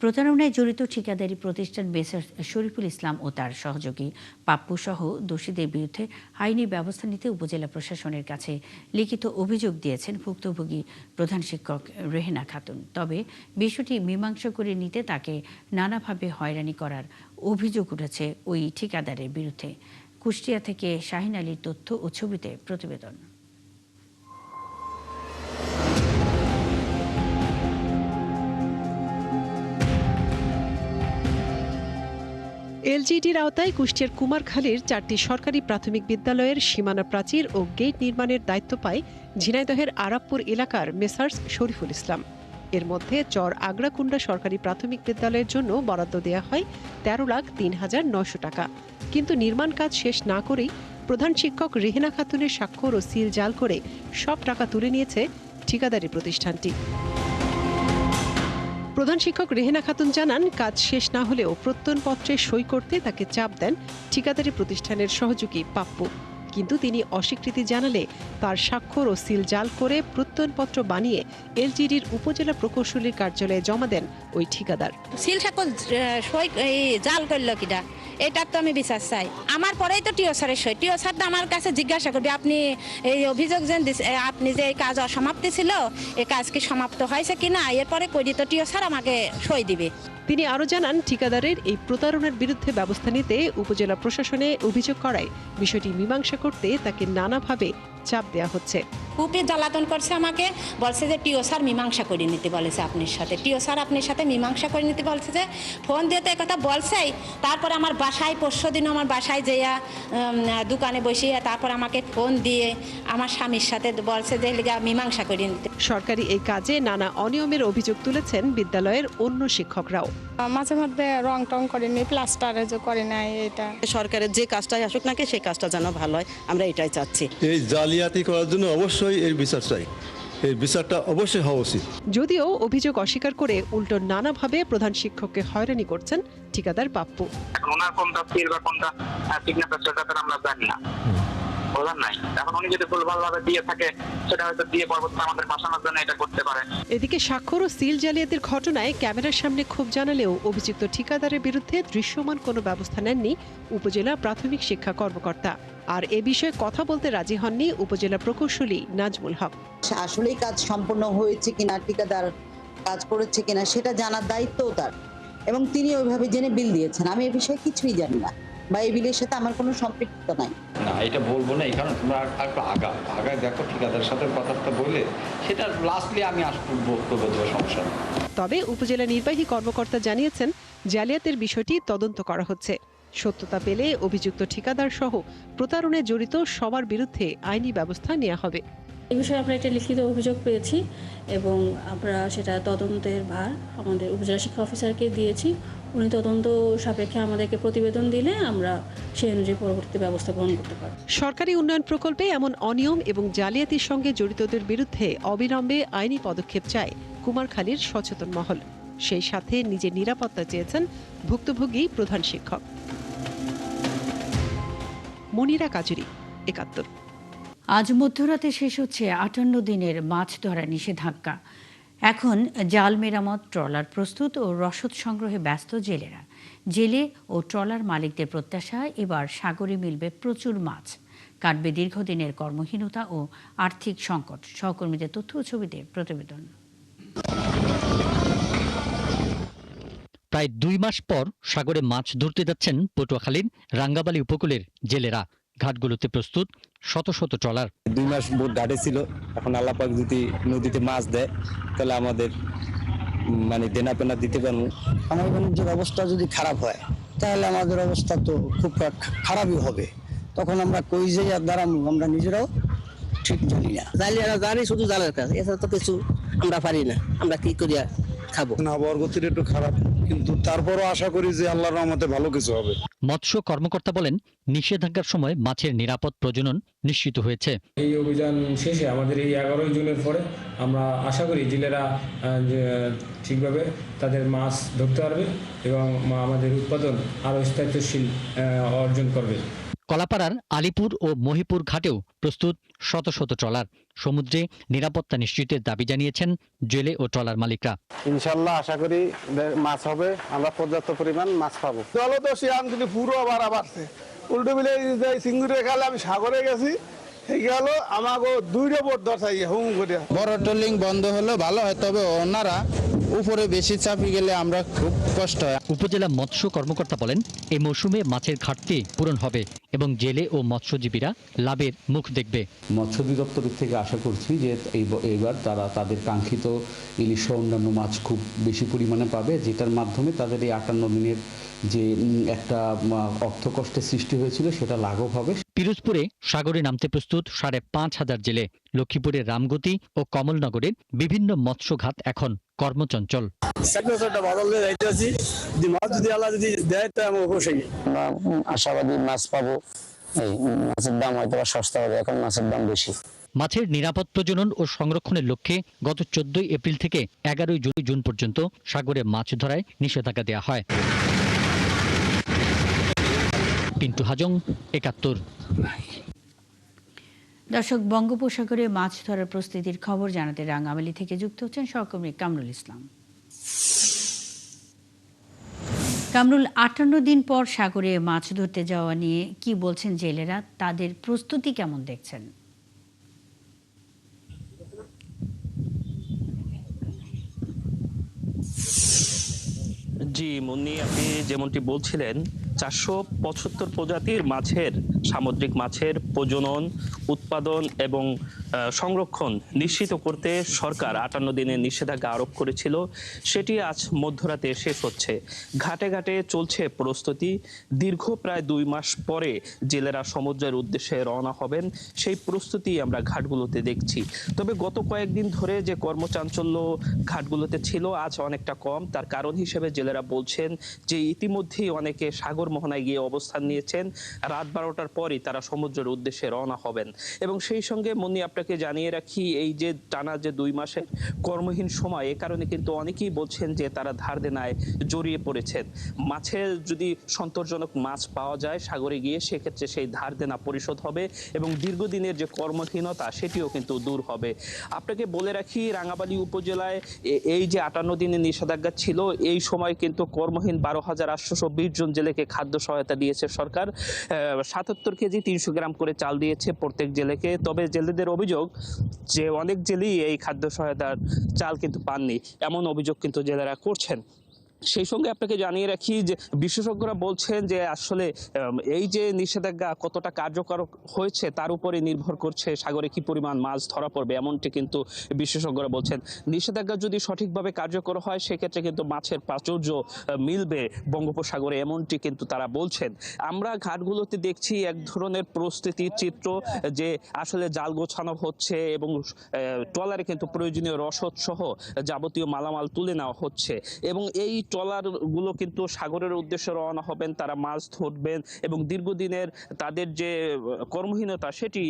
প্রতারণায় জড়িত ঠিকাদারি প্রতিষ্ঠান মেসার্স শরীফুল ইসলাম ও তার সহযোগী পাপ্পু সহ দোষীদের বিরুদ্ধে আইনি ব্যবস্থা নিতে উপজেলা প্রশাসনের কাছে লিখিত অভিযোগ দিয়েছেন ভুক্তভোগী প্রধান শিক্ষক রেহেনা খাতুন। তবে বিষয়টি মীমাংসা করে নিতে তাকে নানাভাবে হয়রানি করার অভিযোগ উঠেছে ওই ঠিকাদারের বিরুদ্ধে। কুষ্টিয়া থেকে শাহিন আলীর তথ্য ও ছবিতে প্রতিবেদন। এলজিডির আওতায় কুষ্টিয়ার কুমারখালীর 4টি সরকারি প্রাথমিক বিদ্যালয়ের সীমানা প্রাচীর ও গেট নির্মাণের দায়িত্ব পায় ঝিনাইদহের আরাপপুর এলাকার মেসার্স শরীফুল ইসলাম। এর মধ্যে চর আগ্রাকুন্ডা সরকারি প্রাথমিক বিদ্যালয়ের জন্য বরাদ্দ দেওয়া হয় 13,03,900 টাকা। কিন্তু নির্মাণ কাজ শেষ না করেই প্রধান শিক্ষক রেহেনা খাতুনের স্বাক্ষর ও সিল জাল করে সব টাকা তুলে নিয়েছে ঠিকাদারি প্রতিষ্ঠানটি। প্রধান শিক্ষক রেহেনা খাতুন জানান, কাজ শেষ না হলেও প্রত্যয়নপত্রে সই করতে তাকে চাপ দেন ঠিকাদারি প্রতিষ্ঠানের সহযোগী পাপ্পু। কিন্তু তিনি অস্বীকৃতি জানালে তার স্বাক্ষর ও সিল জাল করে প্রত্যয়নপত্র বানিয়ে এলজিডির উপজেলা প্রকৌশলীর কার্যালয়ে জমা দেন ওই ঠিকাদার। সিল স্বাক্ষর সই জাল করলো কিনা এটা তো আমি বিশ্বাস চাই। আমার পরেই তো টিও স্যারের সই। টিও স্যার তো আমার কাছে জিজ্ঞাসা করবে আপনি এই অভিযোগ যে আপনি যে এই কাজ অসমাপ্তি ছিল এই কাজ কি সমাপ্ত হয়েছে কিনা, এরপরে করি তো টিও স্যার আমাকে সই দিবে। তিনি আরো জানান, ঠিকাদারের এই প্রতারণার বিরুদ্ধে ব্যবস্থা নিতে উপজেলা প্রশাসনে অভিযোগ করায় বিষয়টি মীমাংসা করতে তাকে নানাভাবে চাপ দেওয়া হচ্ছে। খুবই জ্বালাতন করছে আমাকে, বলছে যে টিও স্যার মীমাংসা করে নিতে বলেছে আপনার সাথে, টিও স্যার আপনার সাথে মীমাংসা করে নিতে বলছে। যে ফোন দিয়ে তো কথা বলছেই, তারপরে আমার বাসায় পরশুদিন আমার বাসায় যেয়া দোকানে বসিয়ে তারপর আমাকে ফোন দিয়ে আমার স্বামীর সাথে বলছে যে মীমাংসা করে নিতে। সরকারি এই কাজে নানা অনিয়মের অভিযোগ তুলেছেন বিদ্যালয়ের অন্য শিক্ষকরাও। মাঝে মধ্যে রং টং করেনি, প্লাস্টারে যে করে নাই, এটা সরকারের যে কাজটাই আসুক নাকি সেই কাজটা যেন ভালো হয়, আমরা এটাই চাচ্ছি। এই জালিয়াতি করার জন্য অবশ্যই এর বিচার চাই, এই বিচারটা অবশ্যই হওয়া উচিত। যদিও অভিযোগ অস্বীকার করে উল্টো নানাভাবে প্রধান শিক্ষককে হয়রানি করছেন ঠিকাদার পাপ্পু। ওনার কোনটা সিল বা কোনটা সিগনেচার সেটা তো আমরা জানি না, বলার নাই। এখন উনি যদি ভুলভালভাবে দিয়ে থাকে সেটা হয়তো দিয়ে পরবর্তীতে আমাদের বাঁচানোর জন্য এটা করতে পারে। এদিকে স্বাক্ষর ও সিল জালিয়াতির ঘটনায় ক্যামেরার সামনে ক্ষোভ জানালেও অভিযুক্ত ঠিকাদারের বিরুদ্ধে দৃশ্যমান কোনো ব্যবস্থা নেননি উপজেলা প্রাথমিক শিক্ষা কর্মকর্তা। আর এ বিষয়ে কথা বলতে রাজি হননি উপজেলা প্রকৌশলী নাজমুল হক। আসলেই কাজ সম্পূর্ণ হয়েছে কিনা, ঠিকাদার কাজ করেছে কিনা সেটা জানার দায়িত্বও তার, এবং তিনি ওইভাবে জেনে বিল দিয়েছেন। আমি এ বিষয়ে কিছুই জানি না বা এই বিলের সাথে আমার কোনো সম্পৃক্ততা নাই। না, এটা বলবো না, এই কারণে তোমরা একটু আগায় দেখো, ঠিকাদারের সাথে কথাটা বলে সেটা লাস্টলি আমি আসবো বক্তব্য দেওয়ার সমস্যা নেই। তবে উপজেলা নির্বাহী কর্মকর্তা জানিয়েছেন, জালিয়াতের বিষয়টি তদন্ত করা হচ্ছে। সত্যতা পেলে অভিযুক্ত ঠিকাদার সহ প্রতারণায় জড়িত সবার বিরুদ্ধে আইনি ব্যবস্থা নেওয়া হবে। এই বিষয়ে আমরা একটা লিখিত অভিযোগ পেয়েছি এবং আমরা সেটা তদন্তের ভার আমাদের উপজেলা শিক্ষা অফিসারকে দিয়েছি। উনি তদন্ত সাপেক্ষে আমাদেরকে প্রতিবেদন দিলে আমরা সেই অনুযায়ী পরবর্তী ব্যবস্থা গ্রহণ করতে পারব। সরকারি উন্নয়ন প্রকল্পে এমন অনিয়ম এবং জালিয়াতির সঙ্গে জড়িতদের বিরুদ্ধে অবিলম্বে আইনি পদক্ষেপ চায় কুমারখালীর সচেতন মহল। সেই সাথে নিজের নিরাপত্তা চেয়েছেন ভুক্তভোগী প্রধান শিক্ষক। মনিরা কাজুরি, 71। আজ মধ্যরাতে শেষ হচ্ছে 58 দিনের মাছ ধরা নিষেধাজ্ঞা। এখন জাল মেরামত, ট্রলার প্রস্তুত ও রসদ সংগ্রহে ব্যস্ত জেলেরা। জেলে ও ট্রলার মালিকদের প্রত্যাশা, এবার সাগরে মিলবে প্রচুর মাছ। কাটবে দীর্ঘদিনের কর্মহীনতা ও আর্থিক সংকট। সহকর্মীদের তথ্য ও ছবিতে প্রতিবেদন। প্রায় 2 মাস পর সাগরে মাছ ধরতে যাচ্ছেন পটুয়াখালীর রাঙ্গাবালী উপকূলের জেলেরা। ঘাটগুলোতে প্রস্তুত শত শত ট্রলার। 2 মাস বোট ঘাটে ছিল, এখন আল্লাহ পাক যদি নদীতে মাছ দেয় তাহলে আমাদের দেনা পেনা দিতে পারবো। আমার বাণিজ্যের অবস্থা যদি খারাপ হয় তাহলে আমাদের অবস্থা তো খুব খারাপই হবে। তখন আমরা কই যাই আর দাঁড়াবো আমরা নিজেরাও ঠিক জানি না। জালিয়ারা জানি শুধু জালের কাজ, এছাড়া তো কিছু আমরা পারি না। আমরা কি করিয়া খাবো? আবহাওয়ার গতিটা একটু খারাপ, কিন্তু তারপরও আশা করি যে আল্লাহর রহমতে ভালো কিছু হবে। মৎস্য কর্মকর্তা বলেন, নিষেধাজ্ঞার সময় মাছের নিরাপদ প্রজনন নিশ্চিত হয়েছে। এই অভিযান শেষে আমাদের এই 11 জুনের পরে আমরা আশা করি জেলেরা ঠিকভাবে তাদের মাছ ধরতে পারবে এবং আমাদের উৎপাদন আরও স্থায়িত্বশীল অর্জন করবে। কলাপাড়ার আলিপুর ও মহিপুর ঘাটেও প্রস্তুত শত শত ট্রলার। সমুদ্রে নিরাপত্তা নিশ্চিতের দাবি জানিয়েছেন জেলে ও ট্রলার মালিকরা। ইনশাল্লাহ আশা করি মাছ হবে, আমরা পর্যাপ্ত পরিমাণ মাছ পাবো। চলো তো শিয়াম কিন্তু পুরো বাড়া বাড়ছে, উল্টো বিলে সিঙ্গুরে খালে আমি সাগরে গেছি, গেল আমাকে 2টা বোট ধরছাই হুম করে। বড় ট্রলিং বন্ধ হলে ভালো হয়, তবে ওনারা উপরে বেশি চাপি গেলে আমরা খুব কষ্ট হয়। উপজেলা মৎস্য কর্মকর্তা বলেন, এই মৌসুমে মাছের ঘাটতি পূরণ হবে এবং জেলে ও মৎস্যজীবীরা লাভের মুখ দেখবে। মৎস্য অধিদপ্তরের থেকে আশা করছি যে এইবার তারা তাদের কাঙ্ক্ষিত ইলিশ ও অন্যান্য মাছ খুব বেশি পরিমাণে পাবে, যেটার মাধ্যমে তাদের এই 58 দিনের যে একটা অর্থকষ্টের সৃষ্টি হয়েছিল সেটা লাঘব হবে। পিরোজপুরে সাগরে নামতে প্রস্তুত 5,500 জেলে। লক্ষ্মীপুরের রামগতি ও কমলনগরের বিভিন্ন মৎস্যঘাট এখন কর্মচঞ্চল। আশাবাদী মাছ পাবো, এই মাছের দাম হয়তো সস্তা হবে, এখন মাছের দাম বেশি। মাছের নিরাপদ প্রজনন ও সংরক্ষণের লক্ষ্যে গত 14 এপ্রিল থেকে 11 জুন পর্যন্ত সাগরে মাছ ধরায় নিষেধাজ্ঞা দেওয়া হয়। পিন্টু হাজং, 71। দর্শক, বঙ্গোপসাগরে মাছ ধরার প্রস্তুতির খবর জানাতে রাঙ্গামালী থেকে যুক্ত হচ্ছেন সহকর্মী কামরুল ইসলাম। কামরুল, 58 দিন পর সাগরে মাছ ধরতে যাওয়া নিয়ে কি বলছেন জেলেরা? তাদের প্রস্তুতি কেমন দেখছেন? জি মুন্নি, আপনি যেমনটি বলছিলেন 475 প্রজাতির মাছের, সামুদ্রিক মাছের প্রজনন, উৎপাদন এবং সংরক্ষণ নিশ্চিত করতে সরকার 58 দিনের নিষেধাজ্ঞা আরোপ করেছিল। সেটি আজ মধ্যরাতে শেষ হচ্ছে। ঘাটে ঘাটে চলছে প্রস্তুতি। দীর্ঘ প্রায় 2 মাস পরে জেলেরা সমুদ্রের উদ্দেশ্যে রওনা হবেন, সেই প্রস্তুতি আমরা ঘাটগুলোতে দেখছি। তবে গত কয়েকদিন ধরে যে কর্মচাঞ্চল্য ঘাটগুলোতে ছিল আজ অনেকটা কম। তার কারণ হিসেবে জেলেরা বলছেন যে ইতিমধ্যেই অনেকে সাগর মোহনায় গিয়ে অবস্থান নিয়েছেন। রাত 12টার পরই তারা সমুদ্রের উদ্দেশ্যে রওনা হবেন। এবং সেই সঙ্গে মনি আপনাকে জানিয়ে রাখি, এই যে টানা যে 2 মাসের কর্মহীন সময়, এ কারণে কিন্তু অনেকেই বলছেন যে তারা ধার দেনায় জড়িয়ে পড়েছেন। মাছের যদি সন্তোষজনক মাছ পাওয়া যায় সাগরে গিয়ে, সেক্ষেত্রে সেই ধার দেনা পরিশোধ হবে এবং দীর্ঘদিনের যে কর্মহীনতা সেটিও কিন্তু দূর হবে। আপনাকে বলে রাখি, রাঙ্গামালী উপজেলায় এই যে 58 দিনের নিষেধাজ্ঞা ছিল, এই সময় কিন্তু কর্মহীন 12,820 জন জেলেকে খাদ্য সহায়তা দিয়েছে সরকার। 77 কেজি 300 গ্রাম করে চাল দিয়েছে প্রত্যেক জেলেকে। তবে জেলেদের অভিযোগ যে অনেক জেলেই এই খাদ্য সহায়তার চাল কিন্তু পাননি, এমন অভিযোগ কিন্তু জেলেরা করছেন। সেই সঙ্গে আপনাকে জানিয়ে রাখি যে বিশেষজ্ঞরা বলছেন যে আসলে এই যে নিষেধাজ্ঞা কতটা কার্যকর হয়েছে তার উপরে নির্ভর করছে সাগরে কি পরিমাণ মাছ ধরা পড়বে, এমনটি কিন্তু বিশেষজ্ঞরা বলছেন। নিষেধাজ্ঞা যদি সঠিকভাবে কার্যকর হয় সেক্ষেত্রে কিন্তু মাছের প্রাচুর্য মিলবে বঙ্গোপসাগরে, এমনটি কিন্তু তারা বলছেন। আমরা ঘাটগুলোতে দেখছি এক ধরনের প্রস্তুতির চিত্র, যে আসলে জাল গোছানো হচ্ছে এবং ট্রলারে কিন্তু প্রয়োজনীয় রসদ সহ যাবতীয় মালামাল তুলে নেওয়া হচ্ছে এবং এই ট্রলারগুলো কিন্তু সাগরের উদ্দেশ্যে রওনা হবেন, তারা মাছ ধরবেন এবং দীর্ঘদিনের তাদের যে কর্মহীনতা সেটি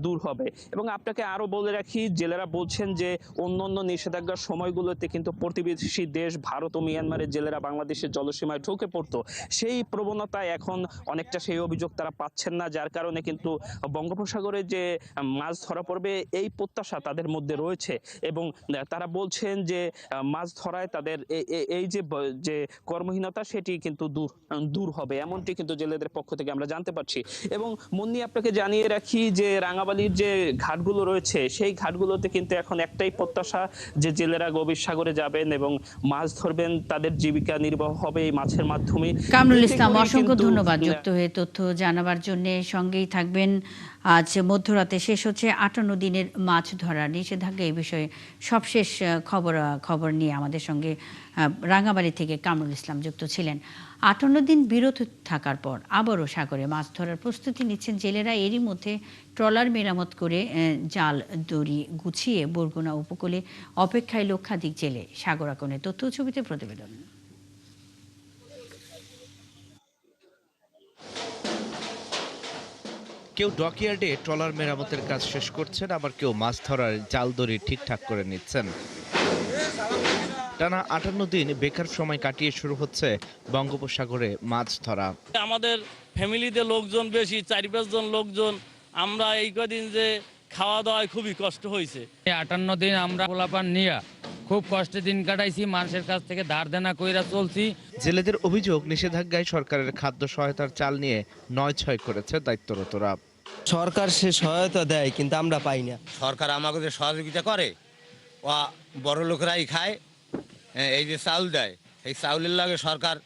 দূর হবে। এবং আপনাকে আরো বলে রাখি, জেলেরা বলছেন যে অন্যান্য নিষেধাজ্ঞার সময়গুলোতে কিন্তু প্রতিবেশী দেশ ভারত ও মিয়ানমারের জেলেরা বাংলাদেশের জলসীমায় ঢুকে পড়তো, সেই প্রবণতায় এখন অনেকটা সেই অভিযোগ তারা পাচ্ছেন না, যার কারণে কিন্তু বঙ্গোপসাগরে যে মাছ ধরা পড়বে এই প্রত্যাশা তাদের মধ্যে রয়েছে। এবং তারা বলছেন যে মাছ ধরায় তাদের এই যে যে কর্মহীনতা সেটি কিন্তু দূর হবে, এমনটি কিন্তু জেলেদের পক্ষ থেকে আমরা জানতে পারছি। এবং মুন্নি, আপনাকে জানিয়ে রাখি যে রাঙাবালির যে ঘাটগুলো রয়েছে সেই ঘাটগুলোতে কিন্তু এখন একটাই প্রত্যাশা যে জেলেরা গভীর সাগরে যাবেন এবং মাছ ধরবেন, তাদের জীবিকা নির্বাহ হবে এই মাছের মাধ্যমে। কামরুল ইসলাম, অসংখ্য ধন্যবাদ যুক্ত হয়ে তথ্য জানাবার জন্য। সঙ্গেই থাকবেন। আজ মধ্যরাতে শেষ হচ্ছে 58 দিনের মাছ ধরা নিষেধাজ্ঞা, এই বিষয়ে সবশেষ খবর নিয়ে আমাদের সঙ্গে রাঙাবাড়ি থেকে কামরুল ইসলাম যুক্ত ছিলেন। 58 দিন বিরত থাকার পর আবারও সাগরে মাছ ধরার প্রস্তুতি নিচ্ছেন জেলেরা। এরই মধ্যে ট্রলার মেরামত করে জাল দড়ি গুছিয়ে বরগুনা উপকূলে অপেক্ষায় লক্ষাধিক জেলে। সাগর আকনের তথ্য ছবিতে প্রতিবেদন। কেউ ডকইয়ার্ডে ট্রলার মেরামতের কাজ শেষ করছেন, আবার কেউ মাছ ধরার জাল দড়ি ঠিকঠাক করে নিচ্ছেন। টানা 58 দিন বেকার সময় কাটিয়ে শুরু হচ্ছে বঙ্গোপসাগরে মাছ ধরা। আমাদের ফ্যামিলিতে লোকজন বেশি, 4-5 জন লোকজন। আমরা এই কদিন যে খাওয়া দাওয়ায় খুবই কষ্ট হয়েছে। 58 দিন আমরা পোলাপান নিয়ে খুব কষ্টে দিন কাটাইছি, মানুষের কাছ থেকে ধার দেনা কইরা চলছি। জেলেদের অভিযোগ, নিষেধাজ্ঞায় সরকারের খাদ্য সহায়তার চাল নিয়ে 9-6 করেছে দায়িত্বরতরা। সরকার সে সহায়তা দেয় কিন্তু আমরা পাই না। সরকার আমাকে সহযোগিতা করে, ও বড় লোকরাই খায়। এই যে চাউল দেয়, এই চাউলের লাগে সরকার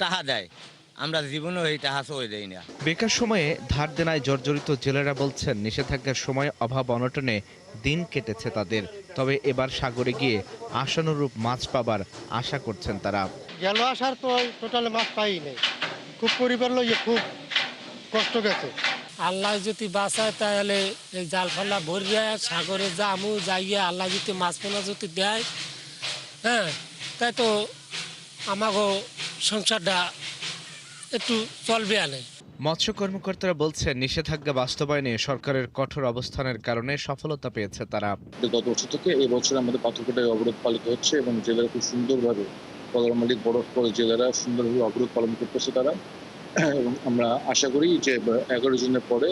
টাকা দেয়, আমরা জীবনেও এই টাকা সই দেই না। বেকার সময়ে ধার দেনায় জর্জরিত জেলেরা বলছেন, নিষেধাজ্ঞার সময় অভাব অনটনে দিন কেটেছে তাদের। তবে এবার সাগরে গিয়ে আশানুরূপ মাছ পাবার আশা করছেন তারা। গেল আসার তো টোটালে মাছ পাই নাই, খুব পরিবার লইয়ে খুব কষ্ট গেছে। আল্লাহ যদি বাঁচায় তাহলে এই জাল ফাল্লা ভরিয়া সাগরে যামু, যাইয়া আল্লাহ যদি মাছ পোনা যদি দেয়, হ্যাঁ, তাই তো আমাকে সংসারটা একটু চলবে আনে। মৎস্য কর্মকর্তারা বলছেন, নিষেধাজ্ঞা বাস্তবায়নে সরকারের কঠোর অবস্থানের কারণে সফলতা পেয়েছে তারা। গত বছর থেকে এবছর আমাদের পাথরঘাটায় অবরোধ পালিত হচ্ছে এবং জেলারা খুব সুন্দরভাবে, ট্রলার মালিক বরফ করে জেলারা সুন্দরভাবে অবরোধ পালন করতেছে তারা। এবং আমরা আশা করি যে 11 জনের পরে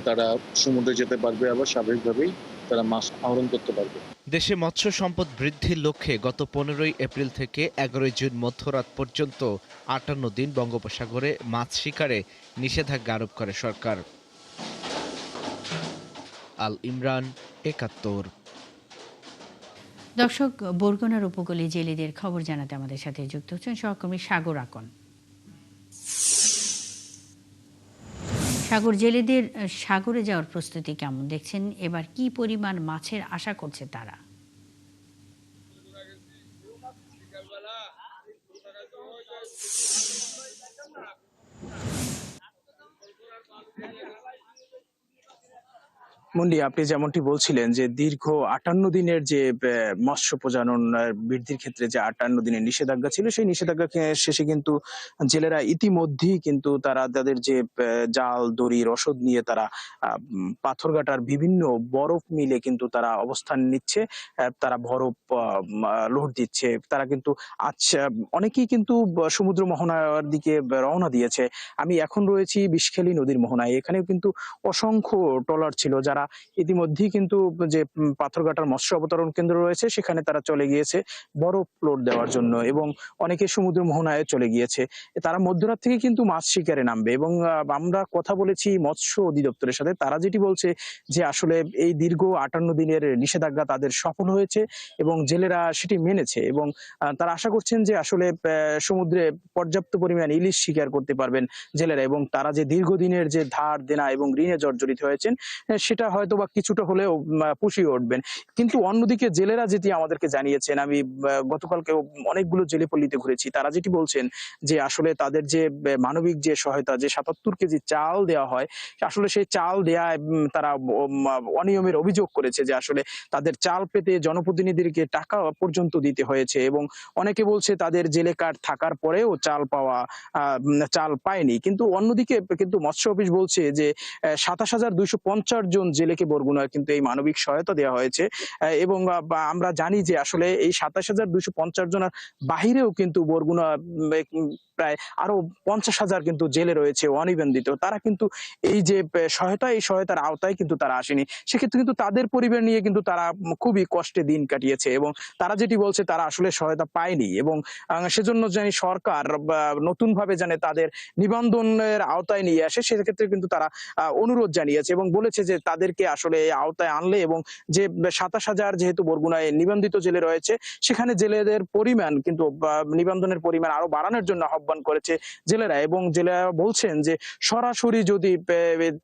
তারা সমুদ্রে যেতে পারবে, আবার স্বাভাবিকভাবেই তারা মাছ আহরণ করতে পারবে। দেশে মৎস্য সম্পদ বৃদ্ধির লক্ষ্যে গত 15 এপ্রিল থেকে 11 জুন মধ্যরাত পর্যন্ত 58 দিন বঙ্গোপসাগরে মাছ শিকারে নিষেধাজ্ঞা আরোপ করে সরকার। আল ইমরান, 71। দর্শক, বরগুনার উপকূলে জেলেদের খবর জানাতে আমাদের সাথে যুক্ত হচ্ছেন সহকর্মী সাগর আকন। সাগর, জেলেদের সাগরে যাওয়ার প্রস্তুতি কেমন দেখছেন? এবার কি পরিমাণ মাছের আশা করছে তারা? মুন্ডি, আপনি যেমনটি বলছিলেন যে দীর্ঘ 58 দিনের যে মৎস্য প্রজনন বৃদ্ধির ক্ষেত্রে যে 58 দিনের নিষেধাজ্ঞা ছিল, সেই নিষেধাজ্ঞা শেষে কিন্তু জেলেরা ইতিমধ্যেই কিন্তু তারা তাদের যে জাল দড়ি রসদ নিয়ে তারা পাথরঘাটার বিভিন্ন বরফ মিলে কিন্তু তারা অবস্থান নিচ্ছে, তারা বরফ লোড দিচ্ছে। তারা কিন্তু আচ্ছা অনেকেই কিন্তু সমুদ্র মোহনার দিকে রওনা দিয়েছে। আমি এখন রয়েছি বিষখালী নদীর মোহনায়, এখানেও কিন্তু অসংখ্য ট্রলার ছিল যারা ইতিমধ্যেই কিন্তু যে পাথরঘাটার মৎস্য অবতরণ কেন্দ্র রয়েছে সেখানে তারা চলে গিয়েছে বরফ লোড দেওয়ার জন্য, এবং অনেকে সমুদ্র মোহনায় চলে গিয়েছে। তারা মধ্যরাত থেকে কিন্তু মাছ শিকারে নামবে। এবং আমরা কথা বলেছি মৎস্য অধিদপ্তরের সাথে, তারা যেটি বলছে যে আসলে এই দীর্ঘ 58 দিনের নিষেধাজ্ঞা তাদের সফল হয়েছে এবং জেলেরা সেটি মেনেছে, এবং তারা আশা করছেন যে আসলে সমুদ্রে পর্যাপ্ত পরিমাণ ইলিশ শিকার করতে পারবেন জেলেরা, এবং তারা যে দীর্ঘদিনের যে ধার দেনা এবং ঋণে জর্জরিত হয়েছেন সেটা হয়তো বা কিছুটা হলেও পুষিয়ে উঠবেন। কিন্তু অন্যদিকে জেলেরা যেটি আমাদেরকে জানিয়েছেন, আমি গতকালকে অনেকগুলো জেলে পল্লীতে ঘুরেছি, তারা যেটি বলছেন যে আসলে তাদের যে মানবিক যে সহায়তা, যে 77 কেজি চাল দেওয়া হয়, আসলে সেই চাল দেওয়ায় তারা অনিয়মের অভিযোগ করেছে যে আসলে তাদের চাল পেতে জনপ্রতিনিধিকে টাকা পর্যন্ত দিতে হয়েছে, এবং অনেকে বলছে তাদের জেলে কার্ড থাকার পরেও চাল পায়নি। কিন্তু অন্যদিকে কিন্তু মৎস্য অফিস বলছে যে 27,250 জন জেলেকে বরগুনা কিন্তু এই মানবিক সহায়তা দেওয়া হয়েছে এবং আমরা জানি যে আসলে এই ২৭,২৫০ জনের বাহিরেও কিন্তু বরগুনা প্রায় আরো ৫০,০০০ কিন্তু জেলে রয়েছে অনিবন্ধিত। তারা কিন্তু এই যে সহায়তা, এই সহায়তার আওতায় কিন্তু তারা আসেনি। সেক্ষেত্রে কিন্তু তাদের পরিবার নিয়ে কিন্তু তারা খুবই কষ্টে দিন কাটিয়েছে এবং তারা যেটি বলছে তারা আসলে সহায়তা পায়নি এবং সেজন্য জানি সরকার নতুন ভাবে জানে তাদের নিবন্ধনের আওতায় নিয়ে আসে। সেক্ষেত্রে কিন্তু তারা অনুরোধ জানিয়েছে এবং বলেছে যে তাদেরকে আসলে এই আওতায় আনলে এবং যে ২৭,০০০ যেহেতু বরগুনায় নিবন্ধিত জেলে রয়েছে সেখানে জেলেদের পরিমাণ কিন্তু নিবন্ধনের পরিমাণ আরো বাড়ানোর জন্য আহ্বান করেছে জেলেরা এবং জেলেরা বলছেন যে সরাসরি যদি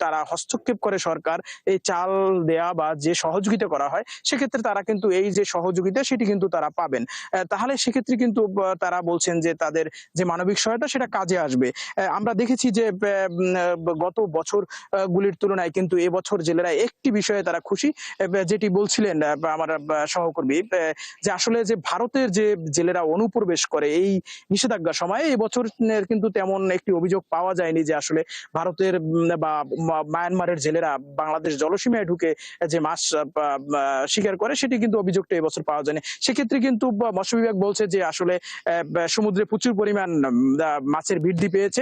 তারা হস্তক্ষেপ করে সরকার এই চাল দেয়া বা যে সহযোগিতা করা হয় সেক্ষেত্রে তারা কিন্তু এই যে সহযোগিতা সেটি কিন্তু তারা পাবেন। তাহলে সেক্ষেত্রে কিন্তু তারা বলছেন যে তাদের যে মানবিক সহায়তা সেটা কাজে আসবে। আমরা দেখেছি যে গত বছর গুলির তুলনায় কিন্তু এবছর জেলেরা একটি বিষয়ে তারা খুশি, যেটি বলছিলেন আমার সহকর্মী, যে আসলে যে ভারতের যে জেলেরা অনুপ্রবেশ করে এই নিষেধাজ্ঞা সময়ে এবছর কিন্তু তেমন একটি অভিযোগ পাওয়া যায়নি যে আসলে ভারতের বা মায়ানমারের জেলেরা বাংলাদেশ জলসীমায় ঢুকে যে মাছ শিকার করে সেটি কিন্তু অভিযোগটা এবছর পাওয়া যায়নি। সেক্ষেত্রে কিন্তু মৎস্য বিভাগ বলছে যে আসলে সমুদ্রে প্রচুর পরিমাণ মাছের বৃদ্ধি পেয়েছে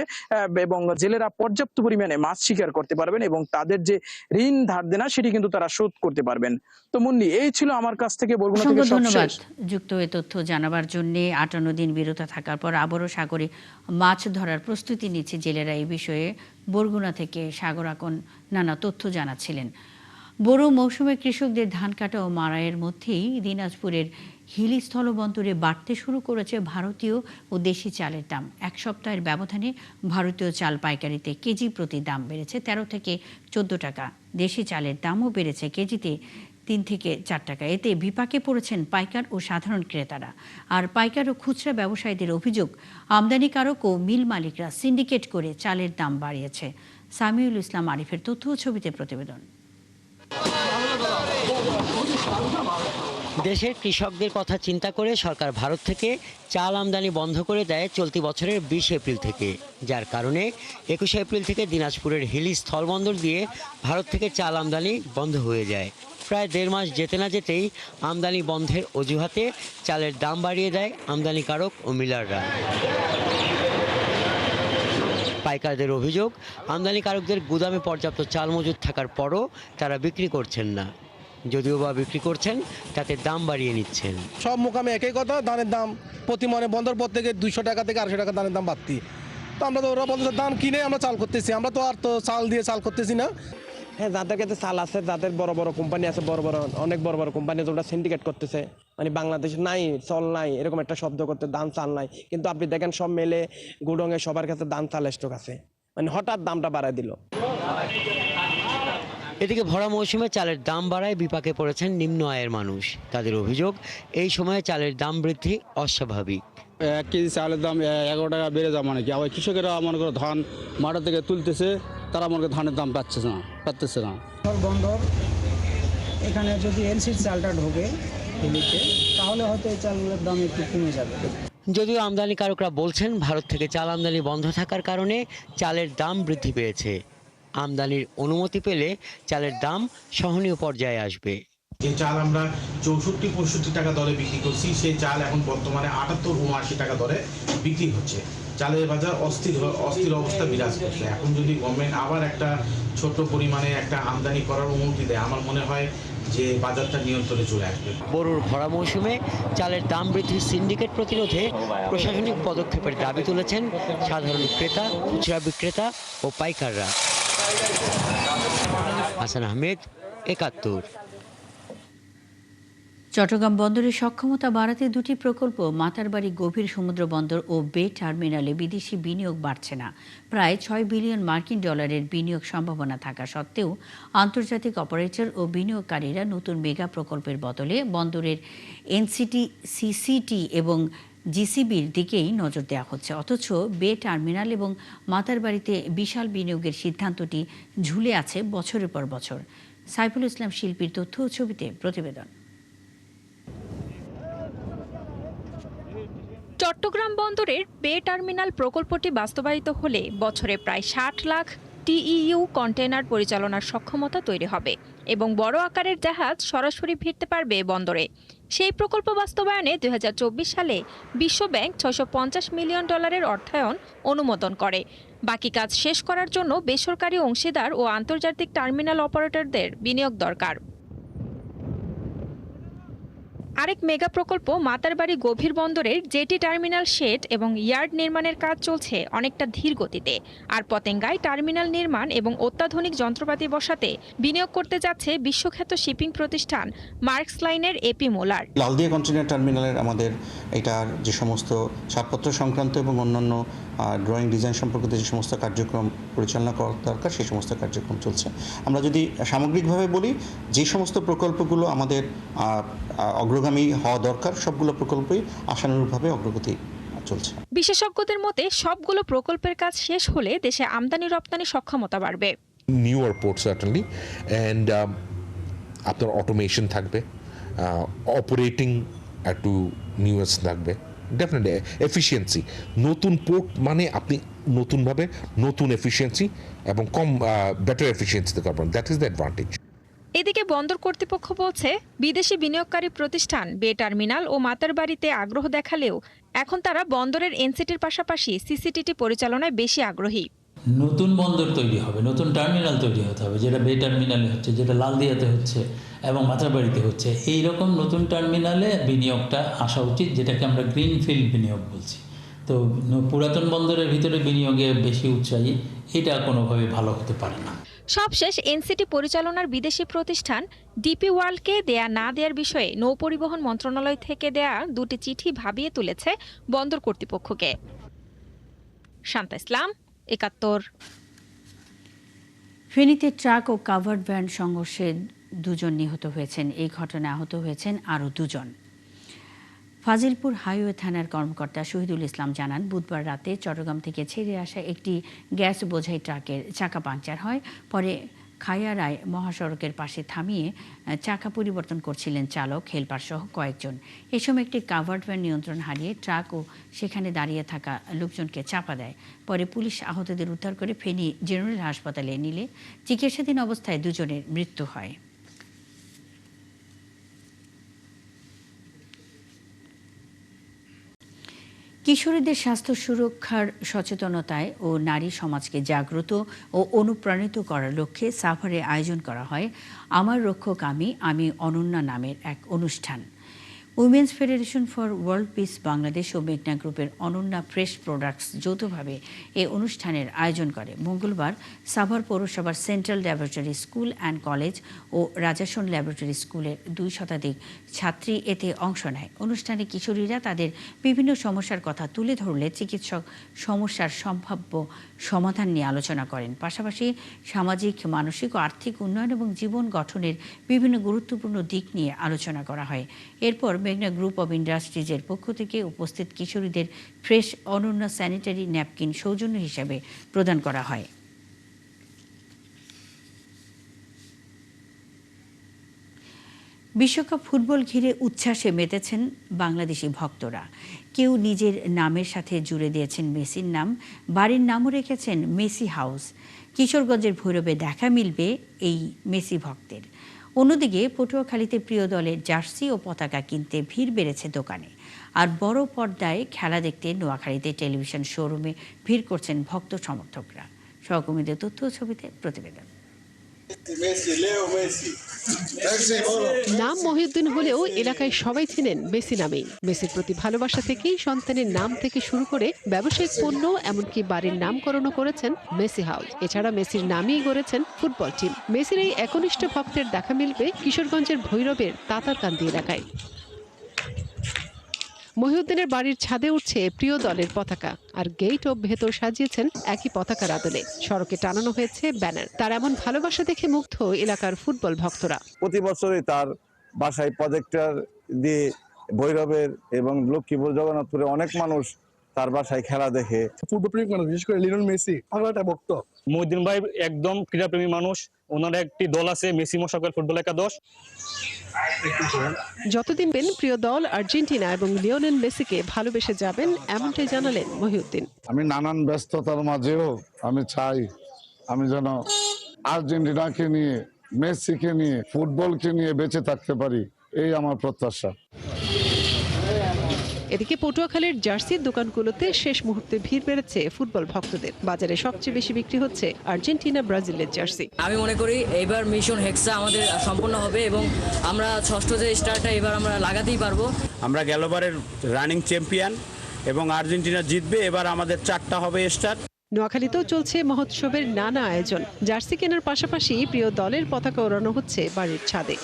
এবং জেলেরা পর্যাপ্ত পরিমাণে মাছ শিকার করতে পারবেন এবং তাদের যে ঋণ ধার দেনা সেটি কিন্তু তারা শোধ করতে পারবেন। তো মুন্নি, এই ছিল আমার কাছ থেকে বরগুনা থেকে সব ধন্যবাদ শেষ। যুক্ত এই তথ্য জানাবার জন্য। ৫৮ দিন বিরত থাকার পর আবারও সাগরে মাছ ধরার প্রস্তুতি নিচ্ছে জেলেরা। এই বিষয়ে বরগুনা থেকে সাগর আকন নানা তথ্য জানাচ্ছিলেন। বোরো মৌসুমে কৃষকদের ধান কাটা ও মাড়াইয়ের মধ্যেই দিনাজপুরের হিলি স্থলবন্দরে বাড়তে শুরু করেছে ভারতীয় ও দেশি চালের দাম। এক সপ্তাহের ব্যবধানে ভারতীয় চাল পাইকারিতে কেজি প্রতি দাম বেড়েছে ১৩ থেকে ১৪ টাকা। দেশি চালের দামও বেড়েছে কেজিতে ৩ থেকে ৪ টাকা। এতে বিপাকে পড়েছেন পাইকার ও সাধারণ ক্রেতারা। আর পাইকার ও খুচরা ব্যবসায়ীদের অভিযোগ, আমদানিকারক ও মিল মালিকরা সিন্ডিকেট করে চালের দাম বাড়িয়েছে। সামিউল ইসলাম আরিফের তথ্য ও ছবিতে প্রতিবেদন। দেশের কৃষকদের কথা চিন্তা করে সরকার ভারত থেকে চাল আমদানি বন্ধ করে দেয় চলতি বছরের ২০ এপ্রিল থেকে, যার কারণে ২১ এপ্রিল থেকে দিনাজপুরের হিলি স্থলবন্দর দিয়ে ভারত থেকে চাল আমদানি বন্ধ হয়ে যায়। প্রায় ১.৫ মাস যেতে না যেতেই আমদানি বন্ধের অজুহাতে চালের দাম বাড়িয়ে দেয় আমদানিকারক ও মিলাররা। পাইকারদের অভিযোগ, আমদানিকারকদের গুদামে পর্যাপ্ত চাল মজুদ থাকার পরও তারা বিক্রি করছেন না। যদিও বা বিক্রি করছেন, তাতে দাম বাড়িয়ে নিচ্ছেন। সব মোকামে একই কথা, ধানের দাম প্রতি মনে বন্দর পর থেকে ২০০ টাকা থেকে ২৫০ টাকা ধানের দাম বাড়তি। তো আমরা তো ওরা বলছে দাম কিনে আমরা চাল করতেছি, আমরা তো আর তো চাল দিয়ে চাল করতেছি না। হ্যাঁ, যাদের কাছে চাল আছে, যাদের বড় বড় কোম্পানি আছে, অনেক বড় বড় কোম্পানি যেটা সিন্ডিকেট করতেছে, মানে বাংলাদেশে নাই চল নাই এরকম একটা শব্দ করতে, দাম চাল নাই। কিন্তু আপনি দেখেন সব মেলে গুডঙে সবার কাছে দাম চাল স্টক আছে, মানে হঠাৎ দামটা বাড়ায় দিল। এদিকে ভরা মৌসুমে চালের দাম বাড়ায় বিপাকে পড়েছেন নিম্ন আয়ের মানুষ। তাদের অভিযোগ, এই সময়ে চালের দাম বৃদ্ধি অস্বাভাবিক। ১ কেজি চালের দাম ১১ টাকা বেড়ে যাওয়া মানে কি, আবার কৃষকেরা মনে করে ধান মাঠা থেকে তুলতেছে, তারা মনে করে ধানের দাম পাচ্ছে না। বন্দর এখানে যদি এলসির চালটা ঢোকে হিলিতে, তাহলে হয়তো এই চালের দাম একটু কমে যাবে। যদিও আমদানিকারকরা বলছেন ভারত থেকে চাল আমদানি বন্ধ থাকার কারণে চালের দাম বৃদ্ধি পেয়েছে। আমদানির অনুমতি পেলে চালের দাম সহনীয় পর্যায়ে আসবে। যে চাল আমরা ৬৪-৬৫ টাকা দরে বিক্রি করছি, সেই চাল এখন বর্তমানে ৭৮-৭৯ টাকা দরে বিক্রি হচ্ছে। চালের বাজার অস্থির অবস্থা বিরাজ করছে। এখন যদি গভর্নমেন্ট আবার একটা ছোট পরিমাণে একটা আমদানি করার অনুমতি দেয়, আমার মনে হয় যে বাজারটা নিয়ন্ত্রণে চলে আসবে। বোরোর ভরা মৌসুমে চালের দাম বৃদ্ধির সিন্ডিকেট প্রতিরোধে প্রশাসনিক পদক্ষেপের দাবি তুলেছেন সাধারণ ক্রেতা, খুচরা বিক্রেতা ও পাইকাররা। হাসান আহমেদ, ৭১। চট্টগ্রাম বন্দরের সক্ষমতা বাড়াতে দুটি প্রকল্প, মাতারবাড়ি গভীর সমুদ্র বন্দর ও বে টার্মিনালে বিদেশি বিনিয়োগ বাড়ছে না। প্রায় ৬ বিলিয়ন মার্কিন ডলারের বিনিয়োগ সম্ভাবনা থাকা সত্ত্বেও আন্তর্জাতিক অপারেটর ও বিনিয়োগকারীরা নতুন মেগা প্রকল্পের বদলে বন্দরের এনসিটি, সিসিটি এবং জিসিবির দিকেই নজর দেওয়া হচ্ছে। অথচ বে টার্মিনাল এবং মাতারবাড়িতে বিশাল বিনিয়োগের সিদ্ধান্তটি ঝুলে আছে বছরের পর বছর। সাইফুল ইসলাম শিল্পীর তথ্য ও ছবিতে প্রতিবেদন। চট্টগ্রাম বন্দরের বে টার্মিনাল প্রকল্পটি বাস্তবায়িত হলে বছরে প্রায় ৬০ লাখ TEU কন্টেইনার পরিচালনার সক্ষমতা তৈরি হবে এবং বড় আকারের জাহাজ সরাসরি ভিড়তে পারবে বন্দরে। সেই প্রকল্প বাস্তবায়নে 2024 সালে বিশ্বব্যাংক $650 মিলিয়ন অর্থায়ন অনুমোদন করে। বাকি কাজ শেষ করার জন্য বেসরকারি অংশীদার ও আন্তর্জাতিক টার্মিনাল অপারেটরদের বিনিয়োগ দরকার। আরেক মেগা প্রকল্প মাতারবাড়ি গভীর বন্দরের জেটি টার্মিনাল শেড এবং ইয়ার্ড নির্মাণের কাজ চলছে অনেকটা ধীর গতিতে। আর পতেঙ্গায় টার্মিনাল নির্মাণ এবং অত্যাধুনিক যন্ত্রপাতি বসাতে বিনিয়োগ করতে যাচ্ছে বিশ্বখ্যাত শিপিং প্রতিষ্ঠান মার্কস লাইনের এপি মোলার। লালদিয়া কন্টেইনার টার্মিনালের আমাদের এটার যে সমস্ত ছাড়পত্র সংক্রান্ত এবং অন্যান্য ড্রয়িং ডিজাইন সম্পর্কিত যে সমস্ত কার্যক্রম পরিচালনা করা দরকার সেই সমস্ত কার্যক্রম চলছে। আমরা যদি সামগ্রিকভাবে বলি, যে সমস্ত প্রকল্পগুলো আমাদের অগ্রগামী হওয়া দরকার সবগুলো প্রকল্পই আশানুরূপভাবে অগ্রগতি চলছে। বিশেষজ্ঞদের মতে সবগুলো প্রকল্পের কাজ শেষ হলে দেশে আমদানি রপ্তানি সক্ষমতা বাড়বে। নিউ এয়ারপোর্ট সার্টেনলি অ্যান্ড আপনার অটোমেশন থাকবে, অপারেটিং একটু নিউজ থাকবে, ডেফিনেটলি এফিসিয়েন্সি। নতুন পোর্ট মানে আপনি নতুনভাবে নতুন এফিসিয়েন্সি এবং কম বেটার এফিসিয়েন্সিতে করবেন, দ্যাট ইজ দ্য অ্যাডভান্টেজ। এদিকে বন্দর কর্তৃপক্ষ বলছে বিদেশি বিনিয়োগকারী প্রতিষ্ঠান বে টার্মিনাল ও মাতারবাড়িতে আগ্রহ দেখালেও এখন তারা বন্দরের এনসিটির পাশাপাশি সিসিটিটি পরিচালনায় বেশি আগ্রহী। নতুন বন্দর তৈরি হবে, নতুন টার্মিনাল তৈরি হতে হবে, যেটা বে টার্মিনালে হচ্ছে, যেটা লালদিয়াতে হচ্ছে এবং মাথাবাড়িতে হচ্ছে। এই রকম নতুন টার্মিনালে বিনিয়োগটা আসা উচিত, যেটাকে আমরা গ্রিনফিল্ড বিনিয়োগ বলছি। তো পুরাতন বন্দরের ভিতরে বিনিয়োগে বেশি উৎসাহী, এটা কোনোভাবে ভালো হতে পারে না। সবশেষ এনসিটি পরিচালনার বিদেশি প্রতিষ্ঠান ডিপি ওয়ার্ল্ডকে দেয়া না দেওয়ার বিষয়ে নৌপরিবহন মন্ত্রণালয় থেকে দেয়া দুটি চিঠি ভাবিয়ে তুলেছে বন্দর কর্তৃপক্ষকে। শান্তা ইসলাম, ৭১। ফেনীতে ট্রাক ও কাভার্ড ভ্যান সংঘর্ষে 2 জন নিহত হয়েছেন। এই ঘটনায় আহত হয়েছেন আরও 2 জন। ফাজিলপুর হাইওয়ে থানার কর্মকর্তা শহীদুল ইসলাম জানান, বুধবার রাতে চট্টগ্রাম থেকে ছেড়ে আসা একটি গ্যাস বোঝাই ট্রাকের চাকা পাংচার হয়। পরে খায়ারায় মহাসড়কের পাশে থামিয়ে চাকা পরিবর্তন করছিলেন চালক, হেলপার সহ কয়েকজন। এ সময় একটি কাভার্ড ভ্যান নিয়ন্ত্রণ হারিয়ে ট্রাক ও সেখানে দাঁড়িয়ে থাকা লোকজনকে চাপা দেয়। পরে পুলিশ আহতদের উদ্ধার করে ফেনী জেনারেল হাসপাতালে নিলে চিকিৎসাধীন অবস্থায় 2 জনের মৃত্যু হয়। কিশোরীদের স্বাস্থ্য সুরক্ষার সচেতনতায় ও নারী সমাজকে জাগ্রত ও অনুপ্রাণিত করার লক্ষ্যে সাভারে আয়োজন করা হয় আমার রক্ষক আমি অনন্যা নামের এক অনুষ্ঠান। Women's federation for world peace Bangladesh ও মেঘনা গ্রুপের অনন্যা ফ্রেশ প্রোডাক্টস যৌথভাবে এই অনুষ্ঠানের আয়োজন করে। মঙ্গলবার সাভার পৌরসভার central laboratory school and college ও রাজাসন ল্যাবরেটরি স্কুলের 2 শতাধিক ছাত্রী এতে অংশ নেয়। অনুষ্ঠানে কিশোরীরা তাদের বিভিন্ন সমস্যার কথা তুলে ধরলে চিকিৎসক সমস্যার সম্ভাব্য সমাধান নিয়ে আলোচনা করেন। পাশাপাশি সামাজিক, মানসিক ও আর্থিক উন্নয়ন এবং জীবন গঠনের বিভিন্ন গুরুত্বপূর্ণ দিক নিয়ে আলোচনা করা হয়। এরপর মেঘনা গ্রুপ অব ইন্ডাস্ট্রিজের পক্ষ থেকে উপস্থিত কিশোরীদের ফ্রেশ অনন্যা স্যানিটারি ন্যাপকিন সৌজন্য হিসাবে প্রদান করা হয়। বিশ্বকাপ ফুটবল ঘিরে উচ্ছ্বাসে মেতেছেন বাংলাদেশি ভক্তরা। কেউ নিজের নামের সাথে জুড়ে দিয়েছেন মেসির নাম, বাড়ির নামও রেখেছেন মেসি হাউস। কিশোরগঞ্জের ভৈরবে দেখা মিলবে এই মেসি ভক্তের। অন্যদিকে পটুয়াখালীতে প্রিয় দলের জার্সি ও পতাকা কিনতে ভিড় বেড়েছে দোকানে। আর বড় পর্দায় খেলা দেখতে নোয়াখালীতে টেলিভিশন শোরুমে ভিড় করছেন ভক্ত সমর্থকরা। সহকর্মীদের তথ্য ছবিতে প্রতিবেদন। নাম মহিউদ্দিন হলেও এলাকায় সবাই ছিলেন মেসি নামেই। মেসির প্রতি ভালোবাসা থেকেই সন্তানের নাম থেকে শুরু করে ব্যবসায়িক পণ্য, এমনকি বাড়ির নামকরণও করেছেন মেসি হাউস। এছাড়া মেসির নামেই গড়েছেন ফুটবল টিম। মেসির এই একনিষ্ঠ ভক্তের দেখা মিলবে কিশোরগঞ্জের ভৈরবের তাতারকান্দি এলাকায়। মহিউদ্দিনের বাড়ির ছাদে উঠছে প্রিয় দলের পতাকা, আর গেট ও ভেতর সাজিয়েছেন একই পতাকার আদলে। সড়কে টানানো হয়েছে ব্যানার। তার এমন ভালোবাসা দেখে মুগ্ধ এলাকার ফুটবল ভক্তরা। প্রতি বছরই তার বাসায় প্রজেক্টর দিয়ে ভৈরবের এবং লক্ষ্মীপুর, জগন্নাথপুরে অনেক মানুষ তার বাসায় খেলা দেখে। ফুটবল প্রেমিক মানুষ, বিশেষ করে লিওনেল মেসি একটা ভক্ত। মহিউদ্দিন ভাই একদম ক্রীড়াপ্রেমী মানুষ। ওনার একটি দল আছে মেসি মশাকের ফুটবল একাদশ। যতদিন পেন প্রিয় দল আর্জেন্টিনা এবং লিওনেল মেসিকে ভালোবেসে যাবেন, এমনটাই জানালেন মহিউদ্দিন। আমি নানান ব্যস্ততার মাঝেও আমি চাই আমি যেন আর্জেন্টিনাকে নিয়ে, মেসিকে নিয়ে, ফুটবলকে নিয়ে বেঁচে থাকতে পারি, এই আমার প্রত্যাশা। এদিকে পটুয়াখালীর জার্সির দোকানগুলোতে শেষ মুহূর্তে ভিড় বেড়েছে ফুটবল ভক্তদের। বাজারে সবচেয়ে বেশি বিক্রি হচ্ছে আর্জেন্টিনা ব্রাজিলের জার্সি। আমি মনে করি এইবার মিশন হেক্সা আমাদের সম্পূর্ণ হবে এবং আমরা ষষ্ঠ যে স্টারটা এবার আমরা লাগাতেই পারবো। আমরা গেলবারের রানিং চ্যাম্পিয়ন এবং আর্জেন্টিনা জিতবে, এবার আমাদের 4টা হবে স্টার। নোয়াখালীতেও চলছে মহোৎসবের নানা আয়োজন। জার্সি কেনার পাশাপাশি প্রিয় দলের পতাকা ওড়ানো হচ্ছে বাড়ির ছাদে।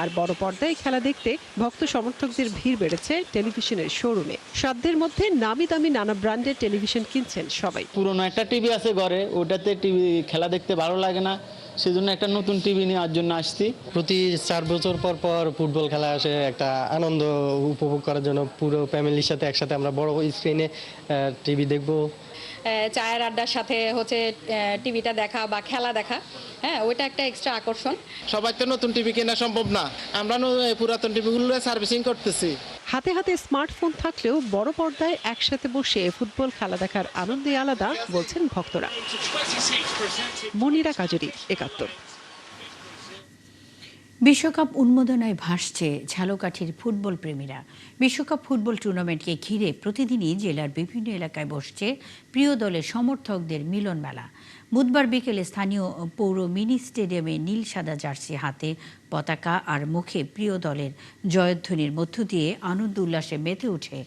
আর বড় পর্দায় খেলা দেখতে ভক্ত সমর্থকদের ভিড় বেড়েছে টেলিভিশনের শোরুমে। সাধ্যের মধ্যে নামি দামি নানা ব্র্যান্ডের টেলিভিশন কিনছেন সবাই। পুরনো একটা টিভি আছে ঘরে, ওটাতে টিভি খেলা দেখতে ভালো লাগে না, সেজন্য একটা নতুন টিভি নেওয়ার জন্য আসছি। প্রতি 4 বছর পর পর ফুটবল খেলা আসে, একটা আনন্দ উপভোগ করার জন্য পুরো ফ্যামিলির সাথে একসাথে আমরা বড় স্ক্রিনে টিভি দেখবো। চায়ের আড্ডার সাথে হচ্ছে টিভিটা দেখা বা খেলা দেখা, হ্যাঁ ওইটা একটা এক্সট্রা আকর্ষণ। সবাই তো নতুন টিভি কেনা সম্ভব না, আমরা পুরাতন টিভিগুলো সার্ভিসিং করতেছি। হাতে হাতে স্মার্টফোন থাকলেও বড় পর্দায় একসাথে বসে ফুটবল খেলা দেখার আনন্দই আলাদা বলছেন ভক্তরা। মনিরা কাজরি, ৭১। বিশ্বকাপ উন্মোদনায় ভাসছে ঝালকাঠির ফুটবল প্রেমীরা। বিশ্বকাপ ফুটবল টুর্নামেন্টকে ঘিরে প্রতিদিনই জেলার বিভিন্ন এলাকায় বসছে প্রিয় দলের সমর্থকদের মিলন মেলা। বুধবার বিকেলে স্থানীয় পৌর মিনি স্টেডিয়ামে নীল সাদা জার্সি হাতে পতাকা আর মুখে প্রিয় দলের জয়ধ্বনির মধ্য দিয়ে আনন্দ উল্লাসে মেতে ওঠে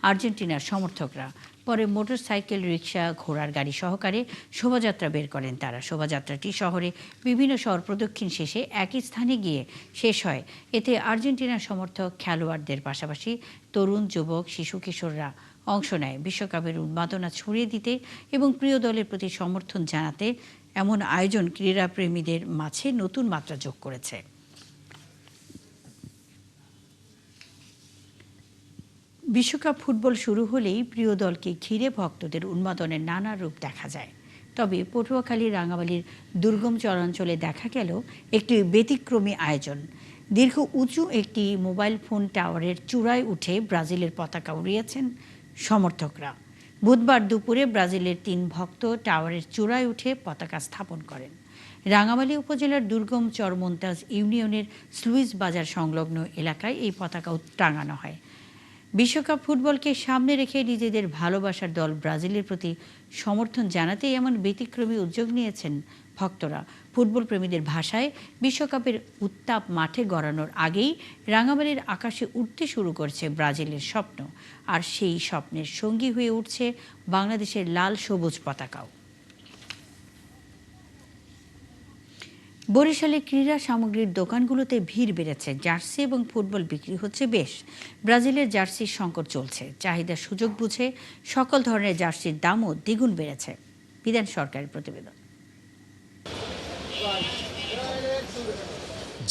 আর্জেন্টিনার সমর্থকরা। পরে মোটরসাইকেল, রিকশা, ঘোড়ার গাড়ি সহকারে শোভাযাত্রা বের করেন তারা। শোভাযাত্রাটি শহরে বিভিন্ন শহর প্রদক্ষিণ শেষে একই স্থানে গিয়ে শেষ হয়। এতে আর্জেন্টিনার সমর্থক, খেলোয়াড়দের পাশাপাশি তরুণ, যুবক, শিশু, কিশোররা অংশ নেয়। বিশ্বকাপের উন্মাদনা ছড়িয়ে দিতে এবং প্রিয় দলের প্রতি সমর্থন জানাতে এমন আয়োজন ক্রীড়াপ্রেমীদের মাঝে নতুন মাত্রা যোগ করেছে। বিশ্বকাপ ফুটবল শুরু হলেই প্রিয় দলকে ঘিরে ভক্তদের উন্মাদনের নানা রূপ দেখা যায়। তবে পটুয়াখালী, রাঙামাটির দুর্গম চরাঞ্চলে দেখা গেল একটি ব্যতিক্রমী আয়োজন। দীর্ঘ উঁচু একটি মোবাইল ফোন টাওয়ারের চূড়ায় উঠে ব্রাজিলের পতাকা উড়িয়েছেন সমর্থকরা। বুধবার দুপুরে ব্রাজিলের 3 ভক্ত টাওয়ারের চূড়ায় উঠে পতাকা স্থাপন করেন। রাঙামাটি উপজেলার দুর্গম চরমন্তাজ ইউনিয়নের স্লুইস বাজার সংলগ্ন এলাকায় এই পতাকা টাঙানো হয়। বিশ্বকাপ ফুটবলকে সামনে রেখে নিজেদের ভালোবাসার দল ব্রাজিলের প্রতি সমর্থন জানাতেই এমন ব্যতিক্রমী উদ্যোগ নিয়েছেন ভক্তরা। ফুটবল প্রেমীদের ভাষায় বিশ্বকাপের উত্তাপ মাঠে গড়ানোর আগেই রাঙামাটির আকাশে উঠতে শুরু করছে ব্রাজিলের স্বপ্ন, আর সেই স্বপ্নের সঙ্গী হয়ে উঠছে বাংলাদেশের লাল সবুজ পতাকাও। বরিশালে ক্রীড়া সামগ্রীর দোকানগুলোতে ভিড় বেড়েছে। জার্সি এবং ফুটবল বিক্রি হচ্ছে বেশ। ব্রাজিলের জার্সির সংকট চলছে। চাহিদার সুযোগ বুঝে সকল ধরনের জার্সির দামও দ্বিগুণ বেড়েছে। বিধান সরকারের প্রতিবেদন।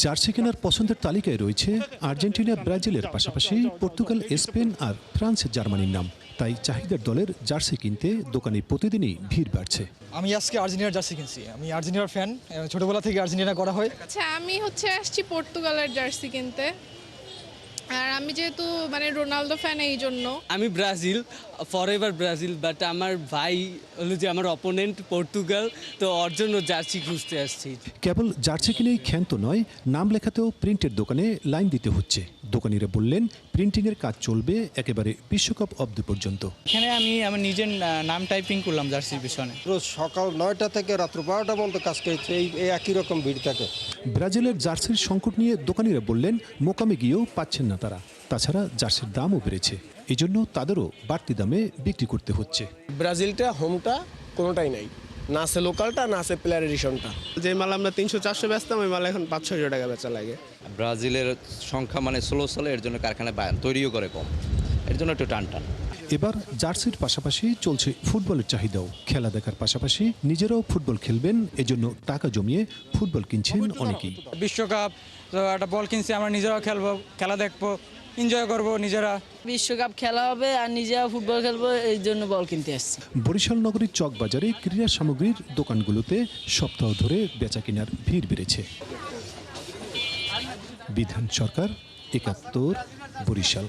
জার্সি কেনার পছন্দের তালিকায় রয়েছে আর্জেন্টিনা, ব্রাজিলের পাশাপাশি পর্তুগাল, স্পেন আর ফ্রান্স, জার্মানির নাম। তাই চাহিদার দলের জার্সি কিনতে দোকানে প্রতিদিনই ভিড় বাড়ছে। আমি আজকে আর্জেন্টিনার জার্সি কিনছি। আমি আর্জেন্টিনার ফ্যান, ছোটবেলা থেকে আর্জেন্টিনা করা হয়। আচ্ছা, আমি আসছি পর্তুগালের জার্সি কিনতে। আর আমি যেহেতু রোনালদো ফ্যান, এই জন্য। আমি ব্রাজিল, ফরএভার ব্রাজিল, বাট আমার ভাই হলো যে আমার অপোনেন্ট পর্তুগাল, তো ওর জন্য জার্সি খুঁজতে আসছি। কেবল জার্সি কিনেই ক্ষান্ত নয়, নাম লেখাতেও প্রিন্টের দোকানে লাইন দিতে হচ্ছে। দোকানিরা বললেন প্রিন্টিংয়ের কাজ চলবে একেবারে বিশ্বকাপ অবধি পর্যন্ত। এখানে আমি আমার নিজের নাম টাইপিং করলাম জার্সির পিছনে। রোজ সকাল 9টা থেকে রাত্র 12টা পর্যন্ত কাজ করছে, এই একই রকম ভিড় থাকে। ব্রাজিলের জার্সির সংকট নিয়ে দোকানিরা বললেন মোকামে গিয়েও পাচ্ছেন না তারা। তাছাড়া জার্সির দামও বেড়েছে, এই জন্য তাদেরও বাড়তি দামে বিক্রি করতে হচ্ছে। ব্রাজিলটা, হোমটা কোনোটাই নাই, না আছে লোকালটা, না আছে প্লেয়ার এডিশনটা। যে মাল আমরা 300-400 বেচতাম, ওই মাল এখন 500-600 টাকা বেচা লাগে। ব্রাজিলের সংখ্যা স্লো চলে, এর জন্য কারখানায় তৈরিও করে কম, এর জন্য একটু টান। এবার জার্সির পাশাপাশি চলছে ফুটবলের চাহিদাও। খেলা দেখার পাশাপাশি নিজেরাও ফুটবল খেলবেন, এজন্য টাকা জমিয়ে ফুটবল কিনছেন অনেকেই। বিশ্বকাপ একটা বল কিনছি, আমরা নিজেরাও খেলবো, খেলা দেখবো, এনজয় করবো নিজেরা। বিশ্বকাপ খেলা হবে আর নিজেরা ফুটবল খেলবো, এই জন্য বল কিনতে আসছি। বরিশাল নগরীর চকবাজারে ক্রীড়া সামগ্রীর দোকানগুলোতে সপ্তাহ ধরে বেচা কেনার ভিড় বেড়েছে। বিধান সরকার, ৭১, বরিশাল।